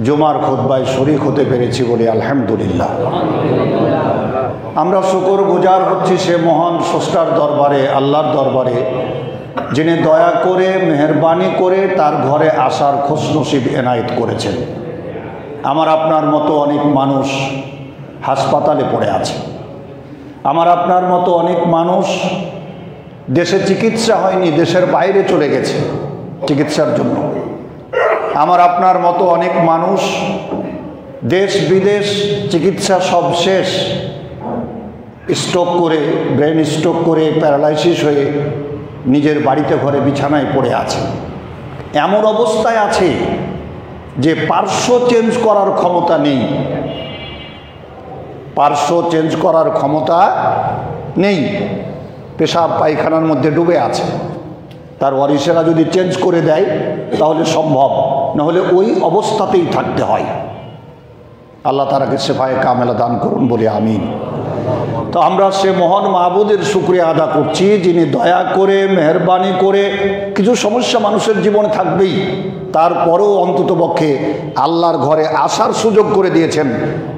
জুমার খুতবায় শরীক হতে পেরেছি বলে আলহামদুলিল্লাহ। আমরা শুকরগুজার হচ্ছি সে মহান স্রষ্টার দরবারে, আল্লাহর দরবারে, যিনি দয়া করে মেহেরবানি করে তার ঘরে আসার খুশনসিব এনায়েত করেছেন। আমার আপনার মতো অনেক মানুষ হাসপাতালে পড়ে আছে, আমার আপনার মতো অনেক মানুষ দেশে চিকিৎসা হয়নি, দেশের বাইরে চলে গেছে চিকিৎসার জন্য। আমার আপনার মতো অনেক মানুষ দেশ বিদেশ চিকিৎসা সব শেষ, স্ট্রোক করে, ব্রেন স্ট্রোক করে প্যারালাইসিস হয়ে নিজের বাড়িতে ঘরে বিছানায় পড়ে আছে। এমন অবস্থায় আছে যে পার্শ্ব চেঞ্জ করার ক্ষমতা নেই, পার্শ্ব চেঞ্জ করার ক্ষমতা নেই, পেশাব পায়খানার মধ্যে ডুবে আছে। তার ওয়ারিসেরা যদি চেঞ্জ করে দেয় তাহলে সম্ভব, নাহলে ওই অবস্থাতেই থাকতে হয়। আল্লাহ তারাকে শেফায়ে কামেলা দান করুন বলে আমিন। তো আমরা সে মহান মাহবুদের শুকরিয়া আদা করছি, যিনি দয়া করে মেহেরবানি করে, কিছু সমস্যা মানুষের জীবনে থাকবেই, তারপরেও অন্ততপক্ষে আল্লাহর ঘরে আসার সুযোগ করে দিয়েছেন।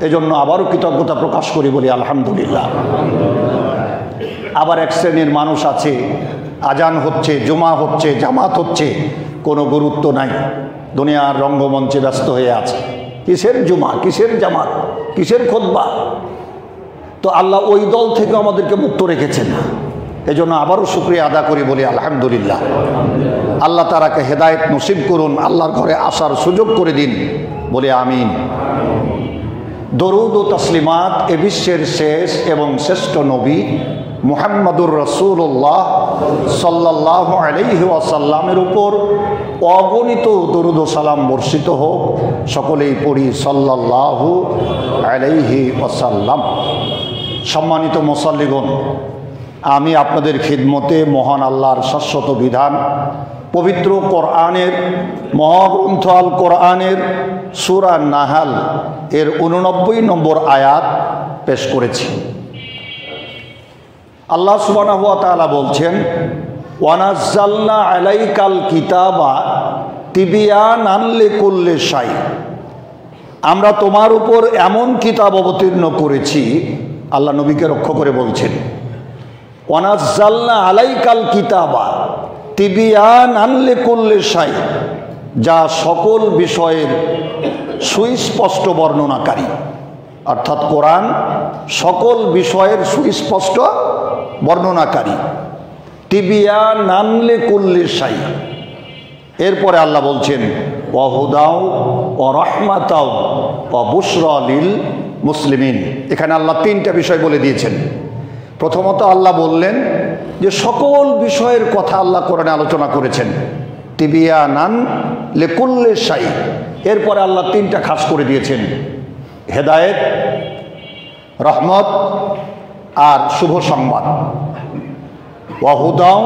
এজন্য আবারও কৃতজ্ঞতা প্রকাশ করি বলি আলহামদুলিল্লাহ। আবার এক শ্রেণীর মানুষ আছে, আজান হচ্ছে, জুমা হচ্ছে, জামাত হচ্ছে, কোনো গুরুত্ব নাই, দুনিয়ার রঙ্গমঞ্চে ব্যস্ত হয়ে আছে। কিসের জুমা, কিসের জামাত, কিসের খুতবা? তো আল্লাহ ওই দল থেকে আমাদেরকে মুক্ত রেখেছেন। এজন্য আবারও শুকরিয়া আদা করি বলি আলহামদুলিল্লাহ। আল্লাহ তারাকে হেদায়েত নসিব করুন, আল্লাহর ঘরে আসার সুযোগ করে দিন বলে আমিন। দরুদ ও তাসলিমাত এ বিশ্বের শেষ এবং শ্রেষ্ঠ নবী মুহাম্মাদুর রাসূলুল্লাহ সাল্লাল্লাহু আলাইহি ওয়াসাল্লামের উপর অগণিত দরুদ ও সালাম বর্ষিত হোক। সকলেই পড়ি সাল্লাল্লাহু আলাইহি ওয়াসাল্লাম। সম্মানিত মুসাল্লিগণ, আমি আপনাদের খিদমতে মহান আল্লাহর শাশ্বত বিধান পবিত্র কোরআনের মহাগ্রন্থ আল কোরআনের সূরা নাহাল এর 89 নম্বর আয়াত পেশ করেছি। আল্লাহ সুবহানাহু ওয়া তাআলা বলছেন, ওয়ানাজ্জালনা আলাইকাল কিতাবা তিবিয়ানান লিকুল্লি শাই। আমরা তোমার উপর এমন কিতাব অবতীর্ণ করেছি, আল্লাহ নবীকে রক্ষা করে বলছেন, ওয়ানাজ্জালনা আলাইকাল কিতাবা তিবিয়ানান লিকুল্লি শাই, যা সকল বিষয়ের সুস্পষ্ট বর্ণনাকারী। অর্থাৎ কোরআন সকল বিষয়ের সুস্পষ্ট বর্ণনাকারী। তিবিয়ানান লিকুল্লি শাই। এরপরে আল্লাহ বলছেন, ওয়াহুদাও ওয়া রাহমাতাও ওয়া বুশরা লিল মুসলিমিন। এখানে আল্লাহ তিনটা বিষয় বলে দিয়েছেন। প্রথমত আল্লাহ বললেন যে সকল বিষয়ের কথা আল্লাহ কোরআনে আলোচনা করেছেন, তিবিয়ানান লিকুল্লি শাই। এরপরে আল্লাহ তিনটা খাস করে দিয়েছেন, হেদায়েত, রহমত আর শুভ সংবাদ। ওয়াহুদাও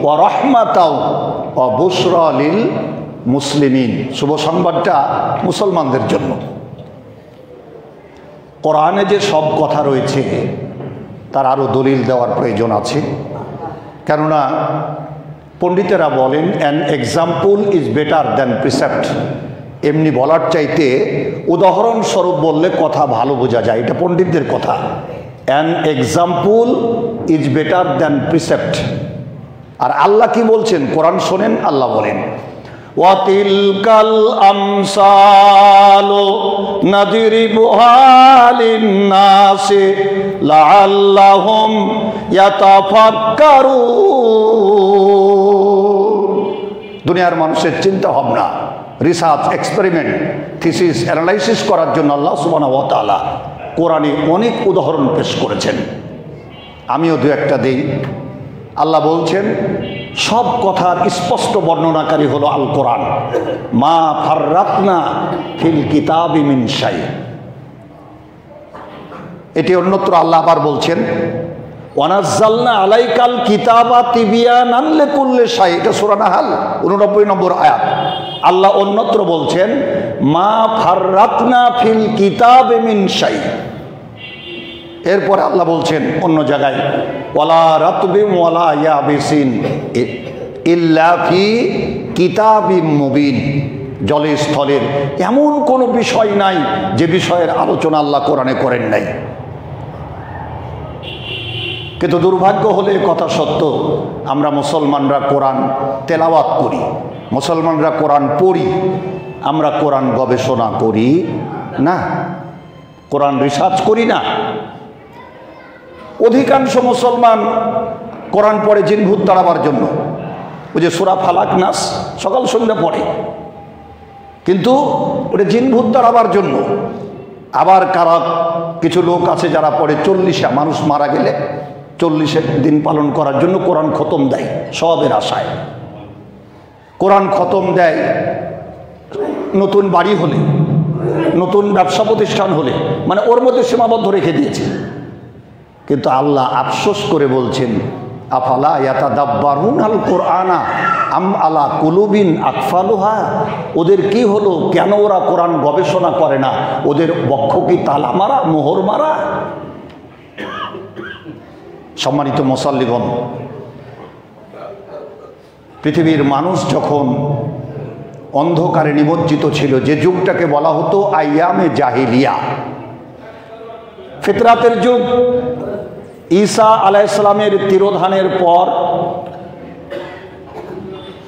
ওয়া রাহমাতাও ওয়া বুশরা লিল মুসলিমিন। শুভ সংবাদটা মুসলমানদের জন্য। কোরআনে যে সব কথা রয়েছে তার আরও দলিল দেওয়ার প্রয়োজন আছে। কেননা পণ্ডিতেরা বলেন, an example is better than precept. এমনি বলার চাইতে উদাহরণস্বরূপ বললে কথা ভালো বোঝা যায়, এটা পণ্ডিতদের কথা। An example is better than precept. আর আল্লাহ কি বলছেন কোরআন শোনেন, আল্লাহ বলেন, ওয়াতিলকাল আমসালু নাদরিবুহা লিন্নাসি লাআল্লাহুম ইয়াতাফাক্কারুন। দুনিয়ার মানুষের চিন্তা ভাবনা, রিসার্চ, এক্সপেরিমেন্ট, থিসিস, অ্যানালাইসিস করার জন্য আল্লাহ সুবহানাহু ওয়া তাআলা কোরআনে অনেক উদাহরণ পেশ করেছেন। আমিও দু একটা দিই। আল্লাহ বলছেন, সব কথার স্পষ্ট বর্ণনাকারী হলো আল কোরআন। মা ফাররাতনা ফিল কিতাবি মিন শাই। এটি অন্যত্র আল্লাহ আবার বলছেন, ওয়ানাজ্জালনা আলাইকাল কিতাবা তিবিয়ানান লিকুল্লি শাই। এটা সূরা নাহাল 89 নম্বর আয়াত। আল্লাহ অন্যত্র বলছেন, মা ফাররাতনা ফিল কিতাবি মিন শাই। এরপরে আল্লাহ বলছেন অন্য জায়গায়, ওয়ালা রাতবিন ওয়ালা ইয়াবিসিন ইল্লা ফি কিতাবিম মুবিন। জলে স্থলের এমন কোনো বিষয় নাই যে বিষয়ের আলোচনা আল্লাহ কোরআনে করেন নাই। কিন্তু দুর্ভাগ্য হলে কথা সত্য, আমরা মুসলমানরা কোরআন তেলাওয়াত করি, মুসলমানরা কোরআন পড়ি, আমরা কোরআন গবেষণা করি না, কোরআন রিসার্চ করি না। অধিকাংশ মুসলমান কোরআন পড়ে জিন ভূত তাড়াবার জন্য, ওই যে সূরা ফালাক নাস সকাল সন্ধ্যা পড়ে, কিন্তু ওটা জিন ভূত তাড়াবার জন্য। আবার কারা কিছু লোক আছে যারা পড়ে 40 মানুষ মারা গেলে 40 দিন পালন করার জন্য কোরআন খতম দেয় সওয়াবের আশায়। কোরআন খতম দেয় নতুন বাড়ি হলে, নতুন ব্যবসা প্রতিষ্ঠান হলে, মানে ওর মধ্যে সীমাবদ্ধ রেখে দিয়েছে। কিন্তু আল্লাহ আফসোস করে বলছেন, আফালা ইয়াতাদাব্বারুনাল কুরআনা আম আলা কুলুবিন আকফালুহা, ওদের কি হলো, কেন ওরা কোরআন গবেষণা করে না? ওদের বক্ষ কি তালা মারা, মোহর মারা? সম্মানিত মুসাল্লিগণ, পৃথিবীর মানুষ যখন অন্ধকারে নিমজ্জিত ছিল, যে যুগটাকে বলা হতো আইয়ামে জাহিলিয়া, ফিতরাতের যুগ, ঈসা আলাইহিস সালামের তিরোধানের পর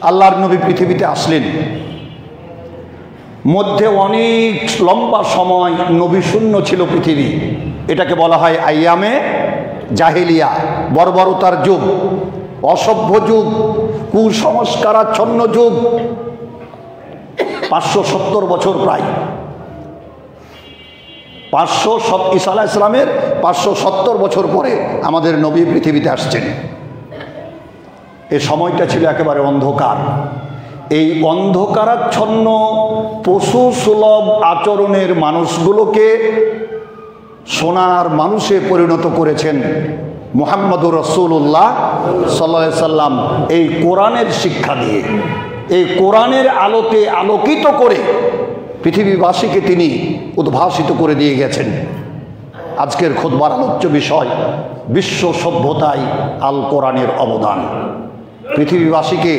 আল্লাহর নবী পৃথিবীতে আসলেন। মধ্যে অনেক লম্বা সময় নবী শূন্য ছিল পৃথিবী, এটাকে বলা হয় আইয়ামে জাহিলিয়া, বর্বরতার যুগ, অসভ্য যুগ, কুসংস্কারাচ্ছন্ন যুগ। 570 বছর প্রায়, ঈসা আলাইহিস সালামের 570 বছর পরে আমাদের নবী পৃথিবীতে আসছেন। এই সময়টা ছিল একেবারে অন্ধকার। এই অন্ধকারাচ্ছন্ন পশু সুলভ আচরণের মানুষগুলোকে সোনার মানুষে পরিণত করেছেন মুহাম্মদুর রাসূলুল্লাহ সাল্লাল্লাহু আলাইহি সাল্লাম এই কোরআনের শিক্ষা দিয়ে, এই কোরআনের আলোতে আলোকিত করে পৃথিবীবাসীকে তিনি উদ্ভাসিত করে দিয়ে গেছেন। আজকের খুতবার আলোচ্য বিষয় বিশ্ব সভ্যতায় আল কোরআনের অবদান। পৃথিবীবাসীকে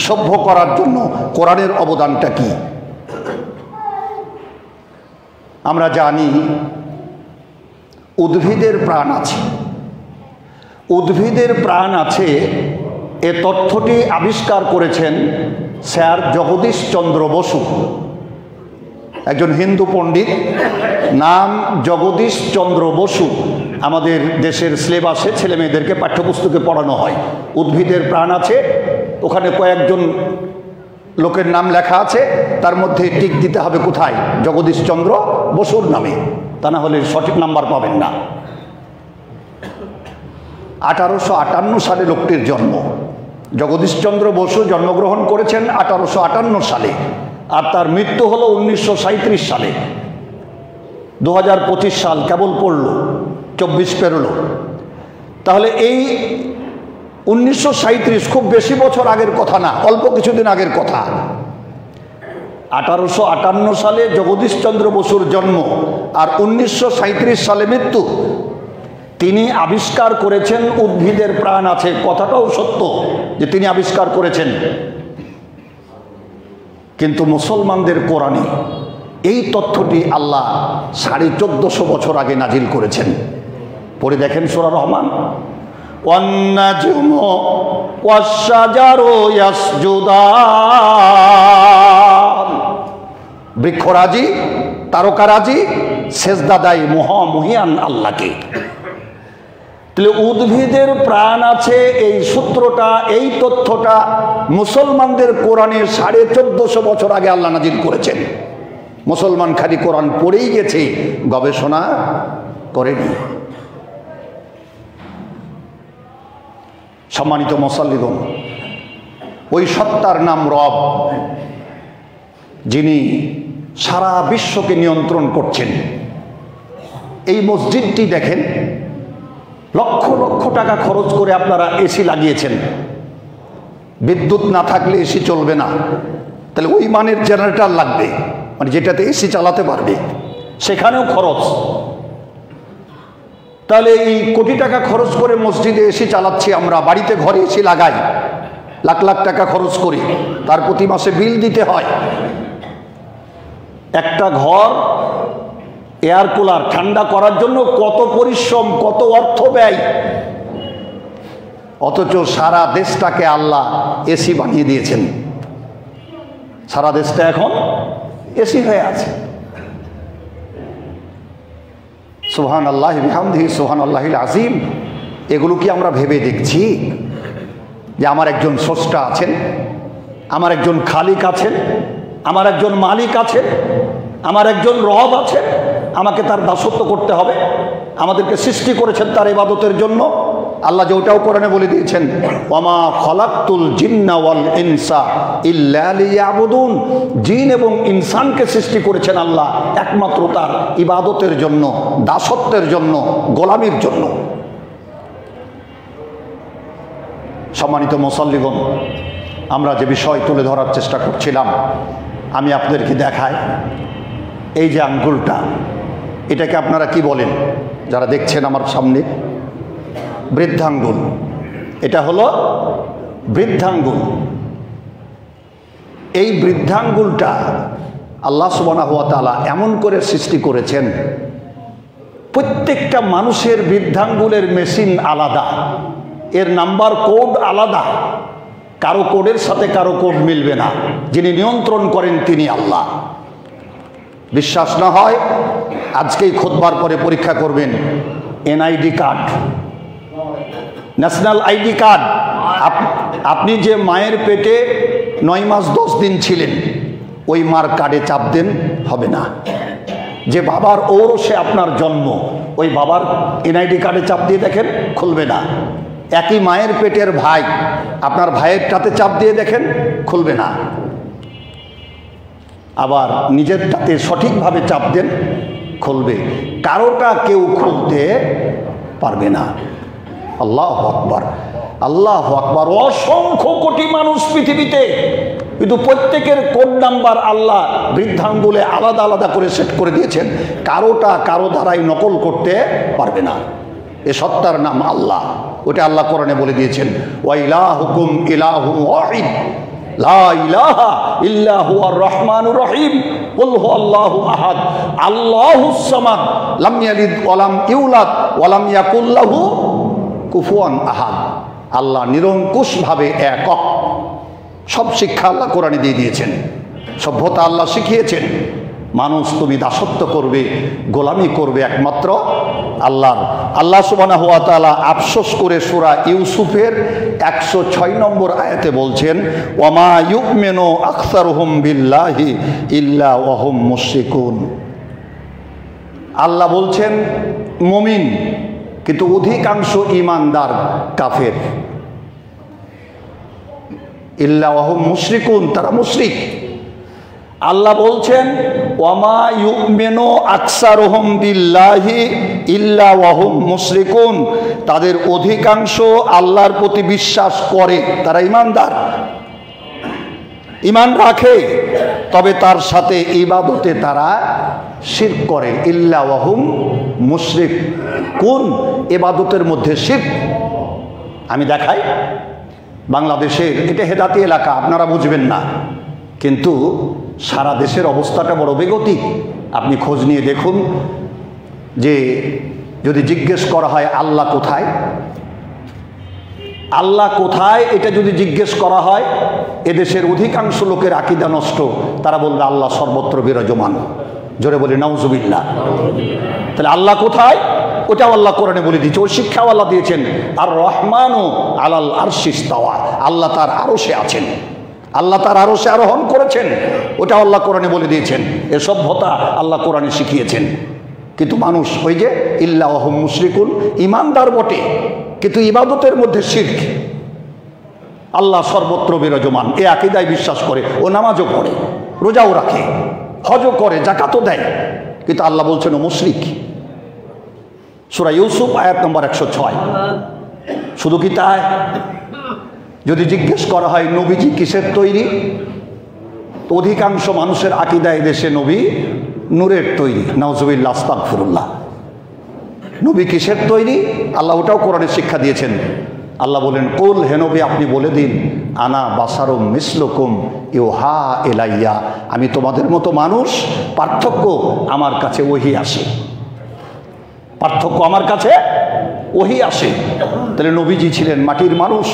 সভ্য করার জন্য কোরআনের অবদানটা কি? আমরা জানি উদ্ভিদের প্রাণ আছে, উদ্ভিদের প্রাণ আছে, এ তথ্যটি আবিষ্কার করেছেন স্যার জগদীশ চন্দ্র বসু, একজন হিন্দু পণ্ডিত, নাম জগদীশ চন্দ্র বসু। আমাদের দেশের সিলেবাসে ছেলে মেয়েদেরকে পাঠ্যপুস্তকে পড়ানো হয়। উদ্ভিদের প্রাণ আছে, ওখানে কয়েকজন লোকের নাম লেখা আছে, তার মধ্যে টিক দিতে হবে কোথায়? জগদীশ চন্দ্র বসুর নামে, তা না হলে সঠিক নাম্বার পাবেন না। 1858 সালে লোকটির জন্ম। জগদীশ চন্দ্র বসু জন্মগ্রহণ করেছেন 1858 সালে, আর তার মৃত্যু হলো 1937 সালে। 2025 সাল কেবল পড়ল, 24 পেরোলো। তাহলে এই 1937 খুব বেশি বছর আগের কথা না, অল্প কিছুদিন আগের কথা। 1858 সালে জগদীশ চন্দ্র বসুর জন্ম আর 1937 সালে মৃত্যু। তিনি আবিষ্কার করেছেন উদ্ভিদের প্রাণ আছে, কথাটাও সত্য যে তিনি আবিষ্কার করেছেন। কিন্তু মুসলমানদের কোরআনে এই তথ্যটি আল্লাহ 1450 বছর আগে নাজিল করেছেন। পড়ে দেখেন সূরা রহমান, ওয়ান-নাজমু ওয়াশ-শাজারু ইয়াসজুদান, বৃক্ষরাজি, তারকারাজি সেজদা দেয় মহামহিয়ান আল্লাহকে। তাহলে উদ্ভিদের প্রাণ আছে, এই সূত্রটা, এই তথ্যটা মুসলমানদের কোরআনে 1450 বছর আগে আল্লাহ নাজিল করেছেন। মুসলমান খালি কোরআন পড়েই গেছে, গবেষণা করেনি। সম্মানিত মুসাল্লিগণ, ওই সত্তার নাম রব, যিনি সারা বিশ্বকে নিয়ন্ত্রণ করছেন। এই মসজিদটি দেখেন, লক্ষ লক্ষ টাকা খরচ করে আপনারা এসি লাগিয়েছেন। বিদ্যুৎ না থাকলে এসি চলবে না, তাহলে ওই মানের জেনারেটর লাগবে, মানে যেটাতে এসি চালাতে পারবে, সেখানেও খরচ। তাহলে এই কোটি টাকা খরচ করে মসজিদে এসি চালাচ্ছি আমরা, বাড়িতে ঘরে এসি লাগাই, লাখ লাখ টাকা খরচ করি, তার প্রতি মাসে বিল দিতে হয়। একটা ঘর এয়ার কুলার ঠান্ডা করার জন্য কত পরিশ্রম, কত অর্থ ব্যয়, অথচ সারা দেশটাকে আল্লাহ এসি বানিয়ে দিয়েছেন। সারা দেশটা এখন এসি হয়ে আছে। সুবহান আল্লাহ বিহামদিহি সুবহান আল্লাহিল আজিম। এগুলো কি আমরা ভেবে দেখছি যে আমার একজন স্রষ্টা আছেন, আমার একজন খালিক আছেন, আমার একজন মালিক আছেন, আমার একজন রব আছেন, আমাকে তার দাসত্ব করতে হবে? আমাদেরকে সৃষ্টি করেছেন তার ইবাদতের জন্য। আল্লাহ যে ওটাও কোরআনে বলে দিয়েছেন, ওয়ামা খলাকতুল জিন্না ওয়াল ইনসা ইল্লা লিয়াবুদুন। জিন এবং ইনসানকে সৃষ্টি করেছেন আল্লাহ একমাত্র তার ইবাদতের জন্য, দাসত্বের জন্য, গোলামির জন্য। সম্মানিত মুসল্লিগণ, আমরা যে বিষয় তুলে ধরার চেষ্টা করছিলাম, আমি আপনাদেরকে দেখাই। এই যে আঙ্গুলটা, এটাকে আপনারা কি বলেন যারা দেখছেন আমার সামনে? বৃদ্ধাঙ্গুল। এটা হলো বৃদ্ধাঙ্গুল। এই বৃদ্ধাঙ্গুলটা আল্লাহ সুবহানাহু ওয়া তাআলা এমন করে সৃষ্টি করেছেন, প্রত্যেকটা মানুষের বৃদ্ধাঙ্গুলের মেশিন আলাদা, এর নাম্বার কোড আলাদা, কারো কোডের সাথে কারো কোড মিলবে না। যিনি নিয়ন্ত্রণ করেন তিনি আল্লাহ। বিশ্বাস না হয় আজকেই খুতবার পরে পরীক্ষা করবেন। NID card, national ID card. আপনি যে মায়ের পেটে 9 মাস 10 দিন ছিলেন, ওই মার কার্ডে চাপ দেন, হবে না। যে বাবার ঔরসে আপনার জন্ম, ওই বাবার এনআইডি কার্ডে চাপ দিয়ে দেখেন, খুলবে না। একই মায়ের পেটের ভাই, আপনার ভাইয়েরটাতে চাপ দিয়ে দেখেন, খুলবে না। আবার নিজেরটাতে সঠিকভাবে চাপ দেন, খুলবে। কারোটা কেউ খুলতে পারবে না। আল্লাহু আকবার, আল্লাহু আকবার। অসংখ্য কোটি মানুষ পৃথিবীতে, কিন্তু প্রত্যেকের কোড নাম্বার আল্লাহ বৃদ্ধাঙ্গুলে আলাদা আলাদা করে সেট করে দিয়েছেন। কারোটা কারো দ্বারাই নকল করতে পারবে না। এ সত্তার নাম আল্লাহ। ওটা আল্লাহ কোরআনে বলে দিয়েছেন, ওয়া ইলাহুকুম ইলাহুন ওয়াহিদ লা ইলাহা ইল্লা হুয়ার রহমানুর রহিম কুল হুয়াল্লাহু আহাদ আল্লাহুস সামাদ লাম ইয়ালিদ ওয়া লাম ইউলাদ ওয়া লাম ইয়াকুল লাহু কুফুয়ান আহাদ। আল্লাহ নিরঙ্কুশভাবে একক। সব শিক্ষা আল্লাহ কোরআনে দিয়ে দিয়েছেন, সভ্যতা আল্লাহ শিখিয়েছেন। মানুষ তুমি দাসত্ব করবে, গোলামি করবে একমাত্র আল্লাহর। আল্লাহ সুবহানাহু ওয়া তাআলা আফসোস করে সূরা ইউসুফের 106 নম্বর আয়াতে বলছেন, ওয়ামা ইউমিনু আকসারুহুম বিল্লাহি ইল্লা ওয়া হুম মুশরিকুন। আল্লাহ বলছেন মুমিন, কিন্তু অধিকাংশ ঈমানদার কাফের। ইল্লা ওয়া হুম মুশরিকুন, তারা মুশরিক। আল্লাহ বলছেন ওয়ামা ইউমিনু আকসারুহুম বিল্লাহি ইল্লা ওয়া হুম মুশরিকুন, তাদের অধিকাংশ আল্লাহর প্রতি বিশ্বাস করে, তারা ঈমানদার, ঈমান রাখে, তবে তার সাথে ইবাদতে তারা শিরক করে। ইল্লা ওয়া হুম মুশরিকুন, ইবাদতের মধ্যে শিরক। আমি দেখাই, বাংলাদেশের এটা হেদাতি এলাকা, আপনারা বুঝবেন না, কিন্তু সারা দেশের অবস্থাটা বড় বেগতিক। আপনি খোঁজ নিয়ে দেখুন যে যদি জিজ্ঞেস করা হয় আল্লাহ কোথায়, আল্লাহ কোথায়, এটা যদি জিজ্ঞেস করা হয়, এদেশের অধিকাংশ লোকের আকীদা নষ্ট। তারা বলবে আল্লাহ সর্বত্র বিরাজমান। জোরে বলি নাউজুবিল্লাহ। তাহলে আল্লাহ কোথায়, ওটাও আল্লাহ কোরআনে বলে দিয়েছে, ওই শিক্ষাও আল্লাহ দিয়েছেন। আর রহমানু আলাল আরশি ইস্তাওয়া, আল্লাহ তার আরশে আছেন, আল্লাহ তার আরশে আরোহণ করেছেন, ওটাও আল্লাহ কোরআনে বলে দিয়েছেন। এ সভ্যতা আল্লাহ কোরআনে শিখিয়েছেন। কিন্তু মানুষ ওই যে ইল্লা ওয়া হুম মুশরিকুন, ঈমানদার বটে কিন্তু ইবাদতের মধ্যে শিরক। আল্লাহ সর্বত্র বিরাজমান, এ আকীদায় বিশ্বাস করে, ও নামাজও পড়ে, রোজাও রাখে, হজও করে, যাকাতও দেয়, কিন্তু আল্লাহ বলছেন ও মুশরিক। সূরা ইউসুফ আয়াত নম্বর 106। শুধু কি তাই? যদি জিজ্ঞেস করা হয় নবীজি কিসের তৈরি, তো অধিকাংশ মানুষের আকীদায় দেশে নবী নূরের তৈরি। নাউজুবিল্লাহ, আস্তাগফিরুল্লাহ। নবী কিসের তৈরি, আল্লাহ ওটাও কোরআনে শিক্ষা দিয়েছেন। আল্লাহ বলেন, কুল হে নবী আপনি বলে দিন, আনা বাসারুম মিসলুকুম ইউহা ইলাইয়া, আমি তোমাদের মতো মানুষ, পার্থক্য আমার কাছে ওহী আসে, পার্থক্য আমার কাছে ওহী আসে। তাহলে নবীজি ছিলেন মাটির মানুষ,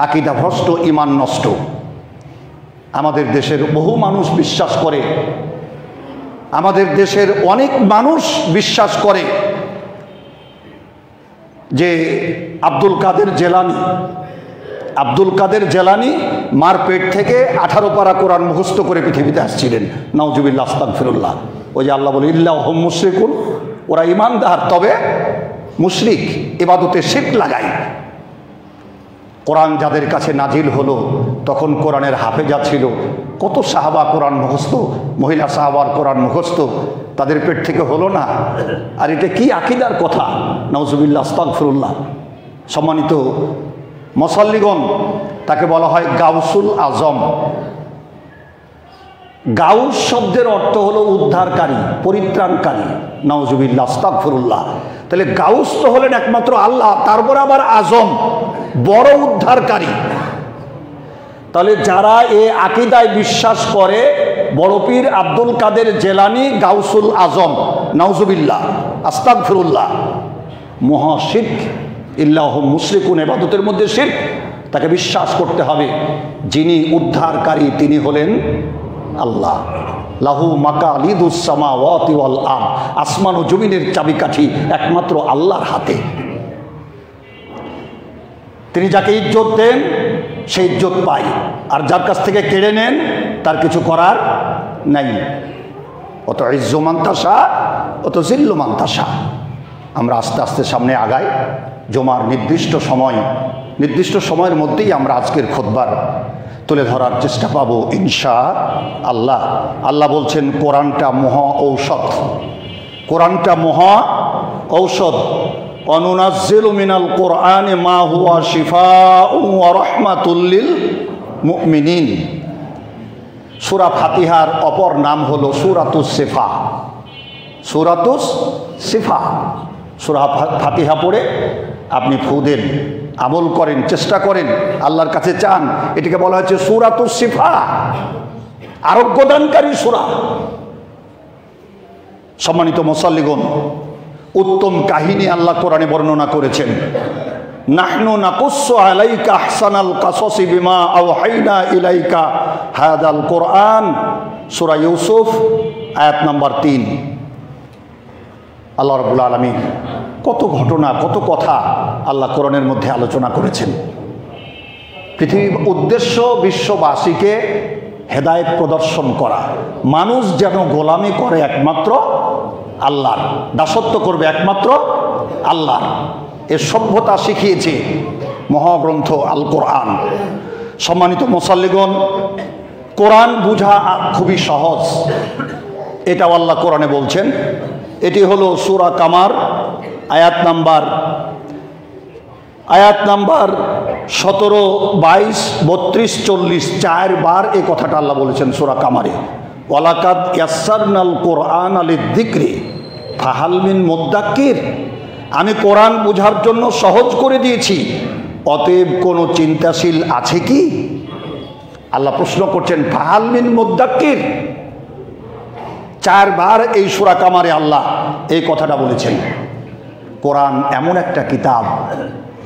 আকীদা ভ্রষ্ট, ঈমান নষ্ট। আমাদের দেশের বহু মানুষ বিশ্বাস করে, আমাদের দেশের অনেক মানুষ বিশ্বাস করে যে আব্দুল কাদের জেলানী মার পেট থেকে 18 পারা কোরআন মুখস্থ করে পৃথিবীতে আসছিলেন। নাউজুবিল্লাহ, আস্তাগফিরুল্লাহ। ওই যে আল্লাহ বলে ইল্লাহুম মুশরিকুন, ওরা ইমানদার তবে মুশরিক, ইবাদতে শিরক লাগায়। কোরআন যাদের কাছে নাজিল হলো তখন কোরআনের হাফেজা ছিল, কত সাহাবা কোরআন মুখস্থ, মহিলা সাহাবার কোরআন মুখস্থ, তাদের পেট থেকে হলো না। আর এটা কি আকীদার কথা! নাউজুবিল্লাহ, আস্তাগফিরুল্লাহ। সম্মানিত মুসাল্লিগণ, তাকে বলা হয় গাউসুল আজম। গাউস শব্দের অর্থ হলো উদ্ধারকারী, পরিত্রাণকারী। নাউজুবিল্লাহ, আস্তাগফিরুল্লাহ। তাহলে গাউস তো হলেন একমাত্র আল্লাহ, তারপর আবার আজম, বড় উদ্ধারকারী। তাহলে যারা এ আকীদায় বিশ্বাস করে, বড় পীর আব্দুল কাদের জেলানী গাউসুল আজম, নাউজুবিল্লাহ, আস্তাগফিরুল্লাহ, মহা শিরক, ইল্লাহুম মুশরিকুন, ইবাদতের মধ্যে শিরক। তাকে বিশ্বাস করতে হবে যিনি উদ্ধারকারী তিনি হলেন আল্লাহ। লাহু মাকালিদুস সামাওয়াতি ওয়াল আরদ, আসমান ও জমিনের চাবিকাঠি একমাত্র আল্লাহর হাতে। তিনি যাকে ইজ্জত দেন সে ইজ্জত পায়, আর যার কাছ থেকে কেড়ে নেন তার কিছু করার নাই। অত ইজ্জু মান তাশা, অত জিল্লু মান তাশা। আমরা আস্তে আস্তে সামনে আগাই। জমার নির্দিষ্ট সময়ের মধ্যেই আমরা আজকের খুতবার তুলে ধরার চেষ্টা পাবো ইনশাআল্লাহ। আল্লাহ বলছেন কোরআনটা মহা ঔষধ, কোরআনটা মহা ঔষধ। অনুনাজ্জিলু মিনাল কোরআনি মা হুয়া শিফাউন ওয়া রাহমাতুল লিল মুমিনিন। সূরা ফাতিহার অপর নাম হলো সূরাতুস শিফা। সূরাতুস শিফা, সূরা ফাতিহা পড়ে আপনি ফু দেন, আমল করেন, চেষ্টা করেন, আল্লাহর কাছে চান, এটাকে বলা হচ্ছে সূরাতুস শিফা, আরোগ্যদানকারী সূরা। সম্মানিত মুসাল্লিগণ, উত্তম কাহিনী আল্লাহ কোরআনে বর্ণনা করেছেন। নাহনু নাকুসসু আলাইকা আহসানাল কাসাসি বিমা আওহাইনা ইলাইকা হাদাল কোরআন, সূরা ইউসুফ আয়াত নাম্বার 3। আল্লাহ রাব্বুল আলামিন কত ঘটনা, কত কথা আল্লাহ কোরআনের মধ্যে আলোচনা করেছেন। পৃথিবীর উদ্দেশ্য বিশ্ববাসীকে হেদায়েত প্রদর্শন করা, মানুষ যেন গোলামি করে একমাত্র আল্লাহর, দাসত্ব করবে একমাত্র আল্লাহর। এর সভ্যতা শিখিয়েছে মহাগ্রন্থ আল কোরআন। সম্মানিত মুসাল্লিগণ, কোরআন বুঝা খুবই সহজ, এটাও আল্লাহ কোরআনে বলছেন। এটি হলো সূরা কামার আয়াত নাম্বার 17, 22, 32, 40, 4 বার এই কথাটা আল্লাহ বলেছেন সূরা কামারে। ওয়ালাকাদ ইয়াসসারনাল কোরআন লিযিকরি ফাহাল মিন মুদ্দাক্কির। আমি কোরআন বোঝার জন্য সহজ করে দিয়েছি, অতএব কোনো চিন্তাশীল আছে কি? আল্লাহ প্রশ্ন করছেন, ফাহাল মিন মুদ্দাক্কির। 4 বার এই সূরা কামারে আল্লাহ এই কথাটা বলেছেন। কোরআন এমন একটা কিতাব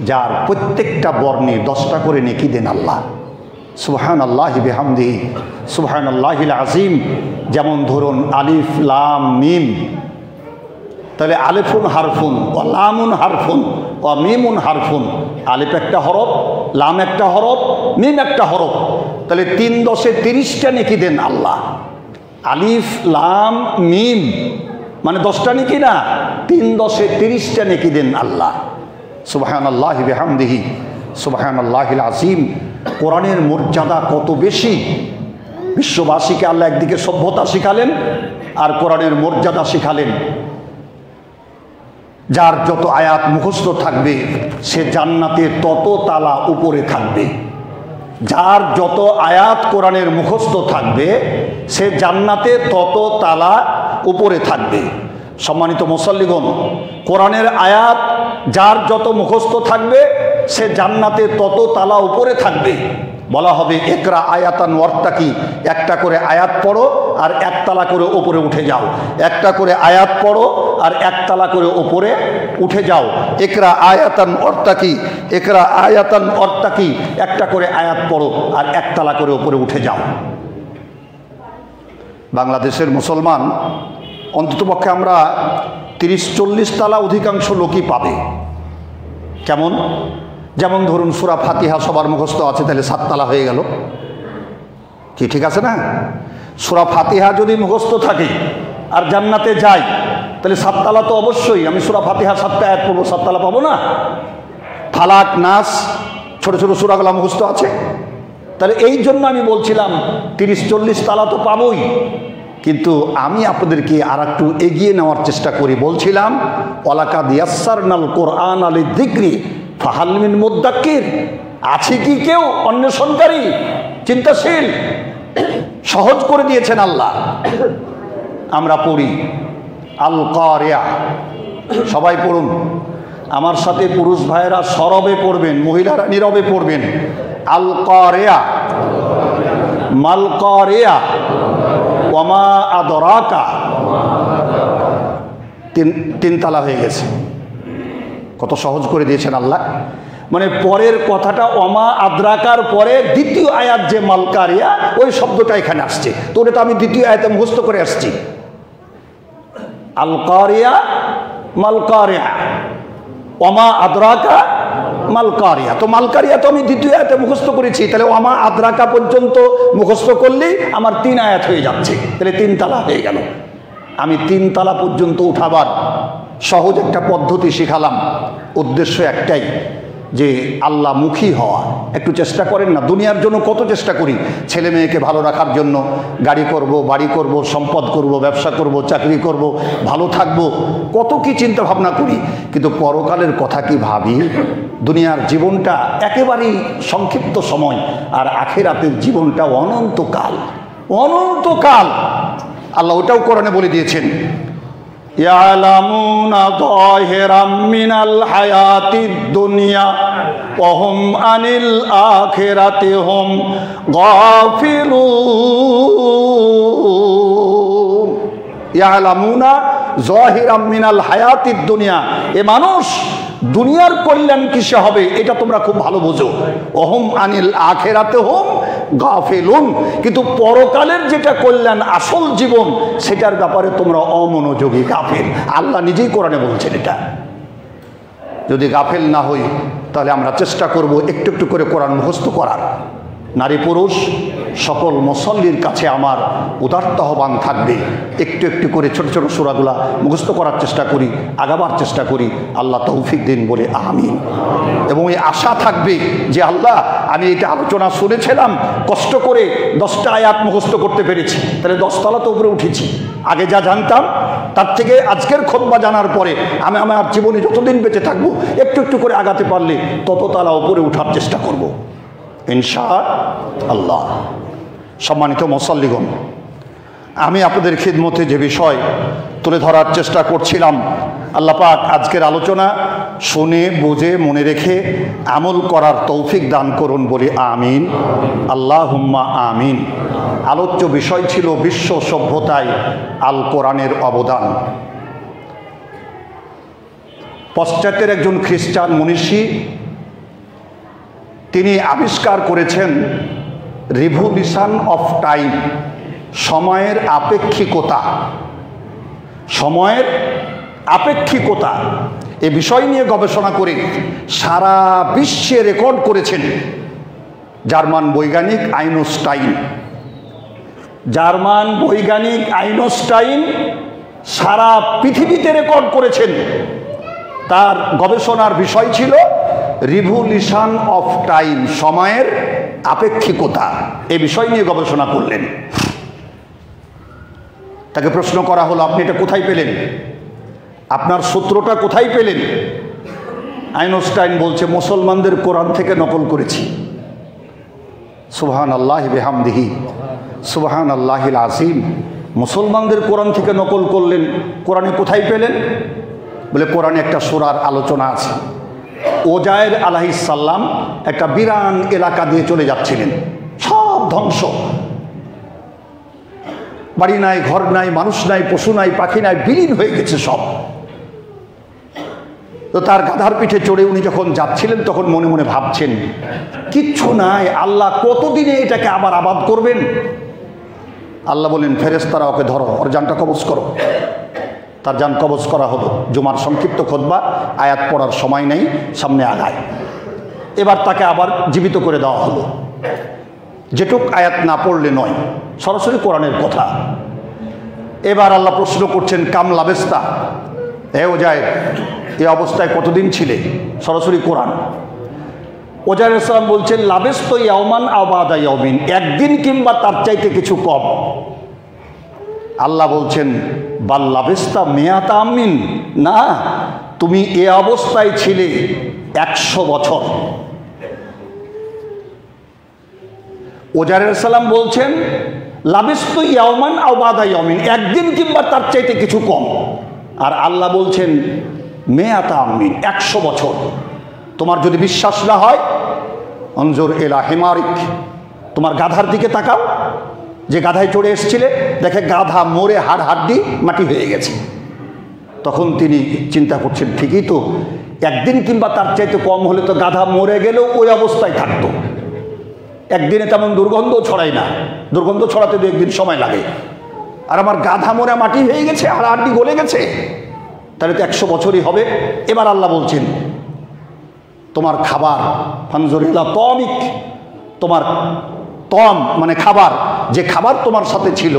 যার প্রত্যেকটা বর্ণে 10টা করে নেকি দেন আল্লাহ। সুবহানাল্লাহি বিহামদিহি সুবহানাল্লাহিল আযীম। যেমন ধরুন আলিফ লাম মিম, তাহলে আলিফুন হারফুন ও লামুন হারফুন ও মিমুন হারফুন। আলিফ একটা হরফ, লাম একটা হরফ, মিম একটা হরফ, তাহলে 3 10 30টা নেকি দেন আল্লাহ। আলিফ লাম মিম মানে 10টা নেকি না, 3 10 30টা নেকি দেন আল্লাহ। সুবহানাল্লাহি বিহামদিহি সুবহানাল্লাহিল আযীম। কোরআনের মর্যাদা কত বেশি! বিশ্ববাসীকে আল্লাহ একদিকে সভ্যতা শিখালেন আর কোরআনের মর্যাদা শিখালেন। যার যত আয়াত মুখস্থ থাকবে সে জান্নাতে তত তালা উপরে থাকবে। যার যত আয়াত কোরআনের মুখস্থ থাকবে সে জান্নাতে তত তালা উপরে থাকবে। সম্মানিত মুসাল্লিগণ, কোরআনের আয়াত যার যত মুখস্থ থাকবে সে জান্নাতে তত তালা উপরে থাকবে। বলা হবে একরা আয়াতান ওয়ার্তাকি, একটা করে আয়াত পড়ো আর একতলা করে ওপরে উঠে যাও, একটা করে আয়াত পড়ো আর একতলা করে ওপরে উঠে যাও। একরা আয়াতান ওয়ার্তাকি, একরা আয়াতান ওয়ার্তাকি, একটা করে আয়াত পড়ো আর একতলা করে ওপরে উঠে যাও। বাংলাদেশের মুসলমান অন্ততপক্ষে আমরা 30-40 তালা অধিকাংশ লোকই পাবে। কেমন? যেমন ধরুন সূরা ফাতিহা সবার মুখস্থ আছে, তাহলে 7 তালা হয়ে গেল কি? ঠিক আছে না? সূরা ফাতিহা যদি মুখস্থ থাকে আর জান্নাতে যাই তাহলে 7 তালা তো অবশ্যই। আমি সূরা ফাতিহা 7টা আয়াত পড়বো, 7 তালা পাবো না? ফালাক, নাস, ছোট ছোট সূরাগুলো মুখস্থ আছে। তাহলে এই জন্য আমি বলছিলাম 30-40 তালা তো পাবোই, কিন্তু আমি আপনাদেরকে আর একটু এগিয়ে নেওয়ার চেষ্টা করি। বলছিলাম ওয়ালাকাদ ইয়াসসারনাল কোরআন লিযিকরি ফাহাল মিন মুদ্দাক্কির, আছে কি কেউ অন্বেষণকারী, চিন্তাশীল? সহজ করে দিয়েছেন আল্লাহ। আমরা পড়ি আল কারিয়া, সবাই পড়ুন আমার সাথে। পুরুষ ভাইয়েরা সরবে পড়বেন, মহিলারা নীরবে পড়বেন। আল কারিয়া, মাল কারিয়া, ওয়ামা আদরাকা। তিন তালা হয়ে গেছে। কত সহজ করে দিয়েছেন আল্লাহ। মানে পরের কথাটা ওয়ামা আদরাকার পরে দ্বিতীয় আয়াত যে মালকারিয়া, ওই শব্দটা এখানে আসছে। তো ওটা তো আমি দ্বিতীয় আয়াতে মুখস্থ করে আসছি। আল কারিয়া মালকারিয়া, ওয়ামা আদরাকা মালকারিয়া। তো মালকারিয়া তো আমি দ্বিতীয় আয়াতে মুখস্থ করেছি, তাহলে ওয়ামা আদরাকা পর্যন্ত মুখস্থ করলেই আমার 3 আয়াত হয়ে যাচ্ছে, তাহলে 3 তালা হয়ে গেল। আমি 3 তালা পর্যন্ত উঠাবার সহজ একটা পদ্ধতি শিখালাম। উদ্দেশ্য একটাই, যে আল্লাহমুখী হওয়া। একটু চেষ্টা করেন না? দুনিয়ার জন্য কত চেষ্টা করি, ছেলে মেয়েকে ভালো রাখার জন্য, গাড়ি করব, বাড়ি করব, সম্পদ করব, ব্যবসা করব, চাকরি করব, ভালো থাকব, কত কি চিন্তা ভাবনা করি, কিন্তু পরকালের কথা কি ভাবি? দুনিয়ার জীবনটা একেবারেই সংক্ষিপ্ত সময়, আর আখিরাতের জীবনটা অনন্তকাল। অনন্তকাল আল্লাহ ওটাও কোরআনে বলে দিয়েছেন। ইয়ালামুনা যাহিরাম মিনাল হায়াতিদ দুনিয়া ওয়া হুম আনিল আখিরাতি হুম গাফিলুন। ইয়ালামুনা যাহিরাম মিনাল হায়াতিদ দুনিয়া, এ মানুষ দুনিয়ার কল্যাণ কিসে হবে এটা তোমরা খুব ভালো বোঝো। ওহুম আনিল আখিরাতি হুম গাফিলুন, কিন্তু পরকালের যেটা কল্যাণ, আসল জীবন, সেটার ব্যাপারে তোমরা অমনোযোগী, গাফিল। আল্লাহ নিজেই কোরআনে বলছেন এটা। যদি গাফিল না হই তাহলে আমরা চেষ্টা করব একটু একটু করে কোরআন মুখস্থ করার। নারী পুরুষ সকল মুসল্লির কাছে আমার উদারত আহ্বান থাকবে, একটু একটু করে ছোট ছোট সূরাগুলা মুখস্থ করার চেষ্টা করি, আগাবার চেষ্টা করি। আল্লাহ তৌফিক দিন বলে আমিন। এবং এই আশা থাকবে যে আল্লাহ, আমি এটা আলোচনা শুনেছিলাম, কষ্ট করে 10টা আয়াত মুখস্থ করতে পেরেছি, তাহলে 10 তলা তো উপরে উঠেছি। আগে যা জানতাম তার থেকে আজকের খুতবা জানার পরে আমি আমার জীবনে যতদিন বেঁচে থাকবো একটু একটু করে আগাতে পারলে তত তালা উপরে উঠার চেষ্টা করব ইনশাআল্লাহ। সম্মানিত মুসল্লিগণ, আমি আপনাদের খিদমতে যে বিষয় তুলে ধরার চেষ্টা করছিলাম, আল্লাহ পাক আজকের আলোচনা শুনে বুঝে মনে রেখে আমল করার তৌফিক দান করুন বলি আমিন, আল্লাহুম্মা আমিন। আলোচ্য বিষয় ছিল বিশ্ব সভ্যতায় আল কোরআনের অবদান। পশ্চাতের একজন খ্রিস্টান মনীষী, তিনি আবিষ্কার করেছেন রিভলিউশন অফ টাইম, সময়ের আপেক্ষিকতা। সময়ের আপেক্ষিকতা এ বিষয় নিয়ে গবেষণা করে সারা বিশ্বে রেকর্ড করেছেন জার্মান বৈজ্ঞানিক আইনস্টাইন। জার্মান বৈজ্ঞানিক আইনস্টাইন সারা পৃথিবীতে রেকর্ড করেছেন। তার গবেষণার বিষয় ছিল রিভলিউশন অফ টাইম, সময়ের আপেক্ষিকতা। এই বিষয় নিয়ে গবেষণা করলেন। তাকে প্রশ্ন করা হলো, আপনি এটা কোথায় পেলেন? আপনার সূত্রটা কোথায় পেলেন? আইনস্টাইন বলছে, মুসলমানদের কোরআন থেকে নকল করেছি। সুবহানাল্লাহি বিহামদিহি, সুবহানাল্লাহিল আযীম। মুসলমানদের কোরআন থেকে নকল করলেন, কোরআনে কোথায় পেলেন? বলে কোরআনে একটা সূরার আলোচনা আছে। ওজায়ের আলাইহিস সালাম একটা বিরান এলাকা দিয়ে চলে যাচ্ছিলেন, সব ধ্বংস, বাড়ি নাই, ঘর নাই, মানুষ নাই, পশু নাই, পাখি নাই, বিলীন হয়ে গেছে সব। তো তার গাধার পিঠে চড়ে উনি যখন যাচ্ছিলেন তখন মনে মনে ভাবছেন, কিচ্ছু নাই, আল্লাহ কতদিনে এটাকে আবার আবাদ করবেন। আল্লাহ বলেন, ফেরেশতারা ওকে ধরো, ওর জানটা কবজ করো। তার জান কবজ করা হলো। জুমার সংক্ষিপ্ত খুতবা, আয়াত পড়ার সময় নেই, সামনে আগায়। এবার তাকে আবার জীবিত করে দেওয়া হলো। যেটুক আয়াত না পড়লে নয়, সরাসরি কোরআনের কথা। এবার আল্লাহ প্রশ্ন করছেন, কাম লাবেস্তা, ওজায়ের এই অবস্থায় কতদিন ছিলে? সরাসরি কোরআন। ওজায়ের আলাইহিস সালাম বলছেন, লাবেস্ত ইয়াওমান আও বাদা ইয়াওমিন, একদিন কিংবা তার চাইতে কিছু কম। আল্লাহ বলছেন, বাল লাবেস্তা মিয়াতা আমিন, না, তুমি এ অবস্থায় ছিলে 100 বছর। ওজায়ের আলাইহিস সালাম বলছেন, লাবিস্তু ইয়াওমান আও বাদা ইয়াওমিন, একদিন কিংবা তার চাইতে কিছু কম। আর আল্লাহ বলছেন মিয়াতা আমিন, 100 বছর। তোমার যদি বিশ্বাস না হয়, অনজুর ইলা হিমারিক, তোমার গাধার দিকে তাকাও, যে গাধায় চড়ে এসেছিলে, দেখে গাধা মরে হাড় হাড্ডি মাটি হয়ে গেছে। তখন তিনি চিন্তা করছেন, ঠিকই তো, একদিন কিংবা তার চাইতে কম হলে তো গাধা মরে গেলেও ওই অবস্থায় থাকতো। একদিনে তেমন দুর্গন্ধ ছড়ায় না, দুর্গন্ধ ছড়াতে 2 একদিন সময় লাগে। আর আমার গাধা মরে মাটি হয়ে গেছে, হাড় হাড্ডি গলে গেছে, তাহলে তো 100 বছরই হবে। এবার আল্লাহ বলছেন, তোমার খাবার, ফানজুরিলা তমিক, তোমার তম মানে খাবার, যে খাবার তোমার সাথে ছিল,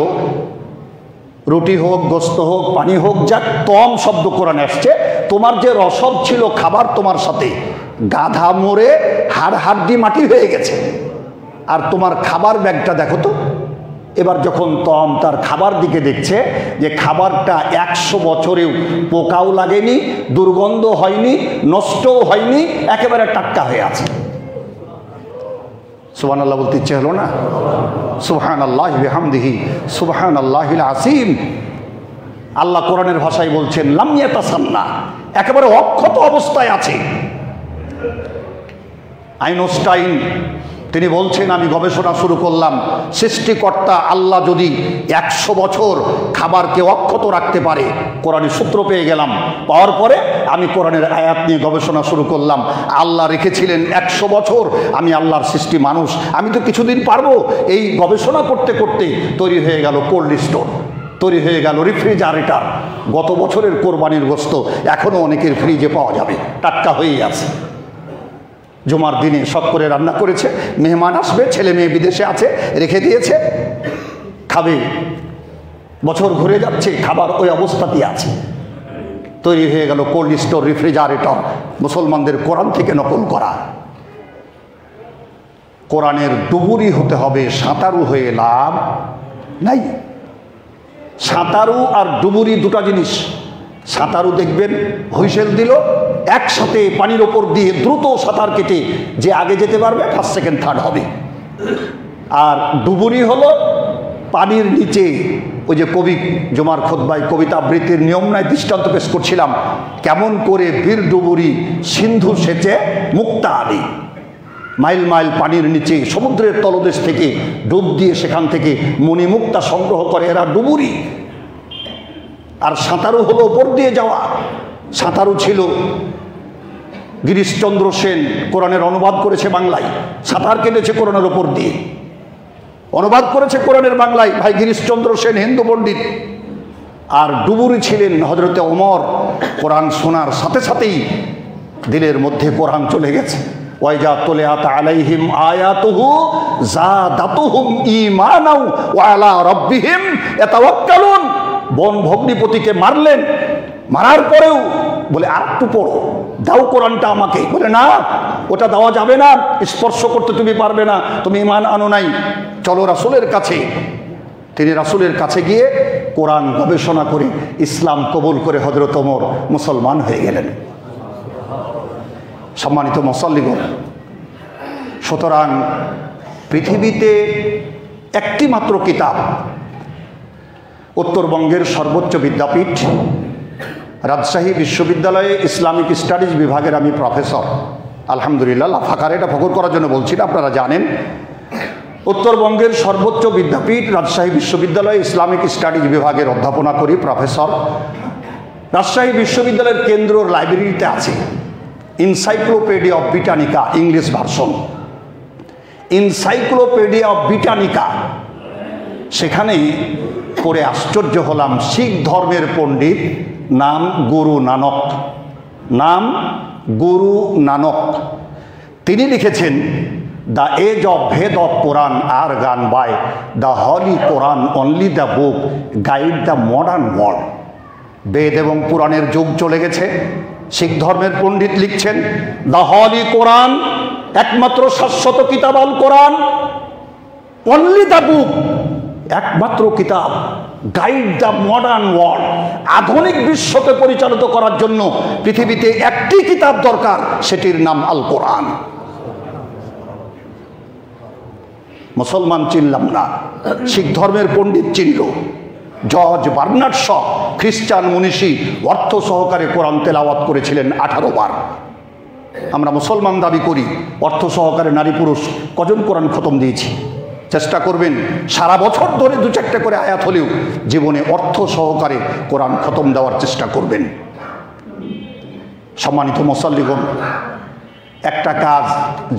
রুটি হোক, গোস্ত হোক, পানি হোক, যাক, তম শব্দ কোরআনে আসছে, তোমার যে রসদ ছিল খাবার তোমার সাথে, গাধা মরে হাড় হাড্ডি মাটি হয়ে গেছে। আর তোমার খাবার ব্যাগটা দেখো তো। এবার যখন তম তার খাবার দিকে দেখছে, যে খাবারটা 100 বছরেও পোকাও লাগেনি, দুর্গন্ধ হয়নি, নষ্টও হয়নি, একেবারে টাটকা হয়ে আছে। সুবহানাল্লাহ বলতে ইচ্ছে হলো না? সুবহানাল্লাহি বিহামদিহি সুবহানাল্লাহিল আসীম। আল্লাহ কোরআনের ভাষায় বলছেন, লাম ইয়াতাসান্না, একেবারে অক্ষত অবস্থায় আছে। আইনস্টাইন তিনি বলছেন, আমি গবেষণা শুরু করলাম, সৃষ্টিকর্তা আল্লাহ যদি 100 বছর খাবারকে অক্ষত রাখতে পারে, কোরআনের সূত্র পেয়ে গেলাম। পাওয়ার পরে আমি কোরআনের আয়াত নিয়ে গবেষণা শুরু করলাম। আল্লাহ রেখেছিলেন 100 বছর, আমি আল্লাহর সৃষ্টি মানুষ, আমি তো কিছুদিন পারবো। এই গবেষণা করতে করতে তৈরি হয়ে গেল কোল্ড স্টোর, তৈরি হয়ে গেল রেফ্রিজারেটর। গত বছরের কোরবানির গোশত এখনও অনেকের ফ্রিজে পাওয়া যাবে, টাটকা হয়েই আছে। জুমার দিনে শখ করে রান্না করেছে, মেহমান আসবে, ছেলে মেয়ে বিদেশে আছে, রেখে দিয়েছে, খাবে। বছর ঘুরে যাচ্ছে, খাবার ওই অবস্থাতেই আছে। তৈরি হয়ে গেল কোল্ড স্টোর, রেফ্রিজারেটর, মুসলমানদের কোরআন থেকে নকল করা। কোরআনের ডুবুরি হতে হবে, সাঁতারু হয়ে লাভ নাই। সাঁতারু আর ডুবুরি দুটা জিনিস। সাঁতারু দেখবেন হুইসেল দিল, একসাথে পানির ওপর দিয়ে দ্রুত সাঁতার কেটে যে আগে যেতে পারবে, 1st, 2nd, 3rd হবে। আর ডুবুরি হলো পানির নিচে, ওই যে কবি জুমার খুতবায় কবিতা আবৃত্তির নিয়ম নাই দৃষ্টান্ত পেশ করছিলাম, কেমন করে বীর ডুবুরি সিন্ধু সেচে মুক্তা আলী, মাইল মাইল পানির নিচে সমুদ্রের তলদেশ থেকে ডুব দিয়ে সেখান থেকে মণিমুক্তা সংগ্রহ করে, এরা ডুবুরি। আর সাঁতারু হলো ওপর দিয়ে যাওয়া। সাঁতারু ছিল গিরিশচন্দ্র সেন, কোরআনের অনুবাদ করেছে বাংলায়, সাঁতার কেটেছে কোরআনের ওপর দিয়ে, অনুবাদ করেছে কোরআনের বাংলায় ভাই গিরিশচন্দ্র সেন, হিন্দু পণ্ডিত। আর ডুবুরি ছিলেন হযরতে ওমর। কোরআন শোনার সাথে সাথেই দিলের মধ্যে কোরআন চলে গেছে। ওয়াইজা তুলিয়াত আলাইহিম আয়াতুহু যাদাতুহুম ঈমানাও ওয়া আলা রাব্বিহিম ইয়াতাওয়াক্কালুন। বন ভগ্নিপতিকে মারলেন, মারার পরেও বলে আর একটু পড়ো, দাও কোরআনটা আমাকে। বলে না, ওটা দেওয়া যাবে না, স্পর্শ করতে তুমি পারবে না, তুমি ঈমান আনো নাই, চলো রাসূলের কাছে। তিনি রাসূলের কাছে গিয়ে কোরআন গবেষণা করে ইসলাম কবুল করে হযরত ওমর মুসলমান হয়ে গেলেন। সম্মানিত মুসল্লিগণ, সুতরাং পৃথিবীতে একটি মাত্র কিতাব, উত্তরবঙ্গের সর্বোচ্চ বিদ্যাপীঠ রাজশাহী বিশ্ববিদ্যালয়ে ইসলামিক স্টাডিজ বিভাগের আমি প্রফেসর। আলহামদুলিল্লাহ, লাফাকারে এটা ফখর করার জন্য বলছি না, আপনারা জানেন উত্তরবঙ্গের সর্বোচ্চ বিদ্যাপীঠ রাজশাহী বিশ্ববিদ্যালয়ে ইসলামিক স্টাডিজ বিভাগের অধ্যাপনা করি, প্রফেসর। রাজশাহী বিশ্ববিদ্যালয়ের কেন্দ্র লাইব্রেরিতে আছে encyclopedia of Britannica, English version, encyclopedia of Britannica. সেখানে পড়ে আশ্চর্য হলাম, শিখ ধর্মের পণ্ডিত, নাম গুরু নানক, নাম গুরু নানক। তিনি লিখেছেন, the age of Ved of Quran are gone by, the holy Quran only the book guide the modern world. Ved এবং পুরাণের যুগ চলে গেছে। শিখ ধর্মের পণ্ডিত লিখছেন, দ্য হলি কোরআন, একমাত্র শাশ্বত কিতাব আল কোরআন, অনলি দ্য বুক, একমাত্র কিতাব, গাইড দ্য মডার্ন ওয়ার্ল্ড, আধুনিক বিশ্বকে পরিচালিত করার জন্য পৃথিবীতে একটি কিতাব দরকার, সেটির নাম আল কোরআন। মুসলমান চিনলাম না, শিখ ধর্মের পণ্ডিত চিনল। জর্জ বার্নার্ড শ, খ্রিস্টান মনীষী, অর্থ সহকারে কোরআন তেলাওয়াত করেছিলেন 18 বার। আমরা মুসলমান দাবি করি, অর্থ সহকারে নারী পুরুষ কজন কোরআন খতম দিয়েছি? চেষ্টা করবেন সারা বছর ধরে 2-4টা করে আয়াত হলেও জীবনে অর্থ সহকারে কোরআন খতম দেওয়ার চেষ্টা করবেন। সম্মানিত মুসল্লিগণ, একটা কাজ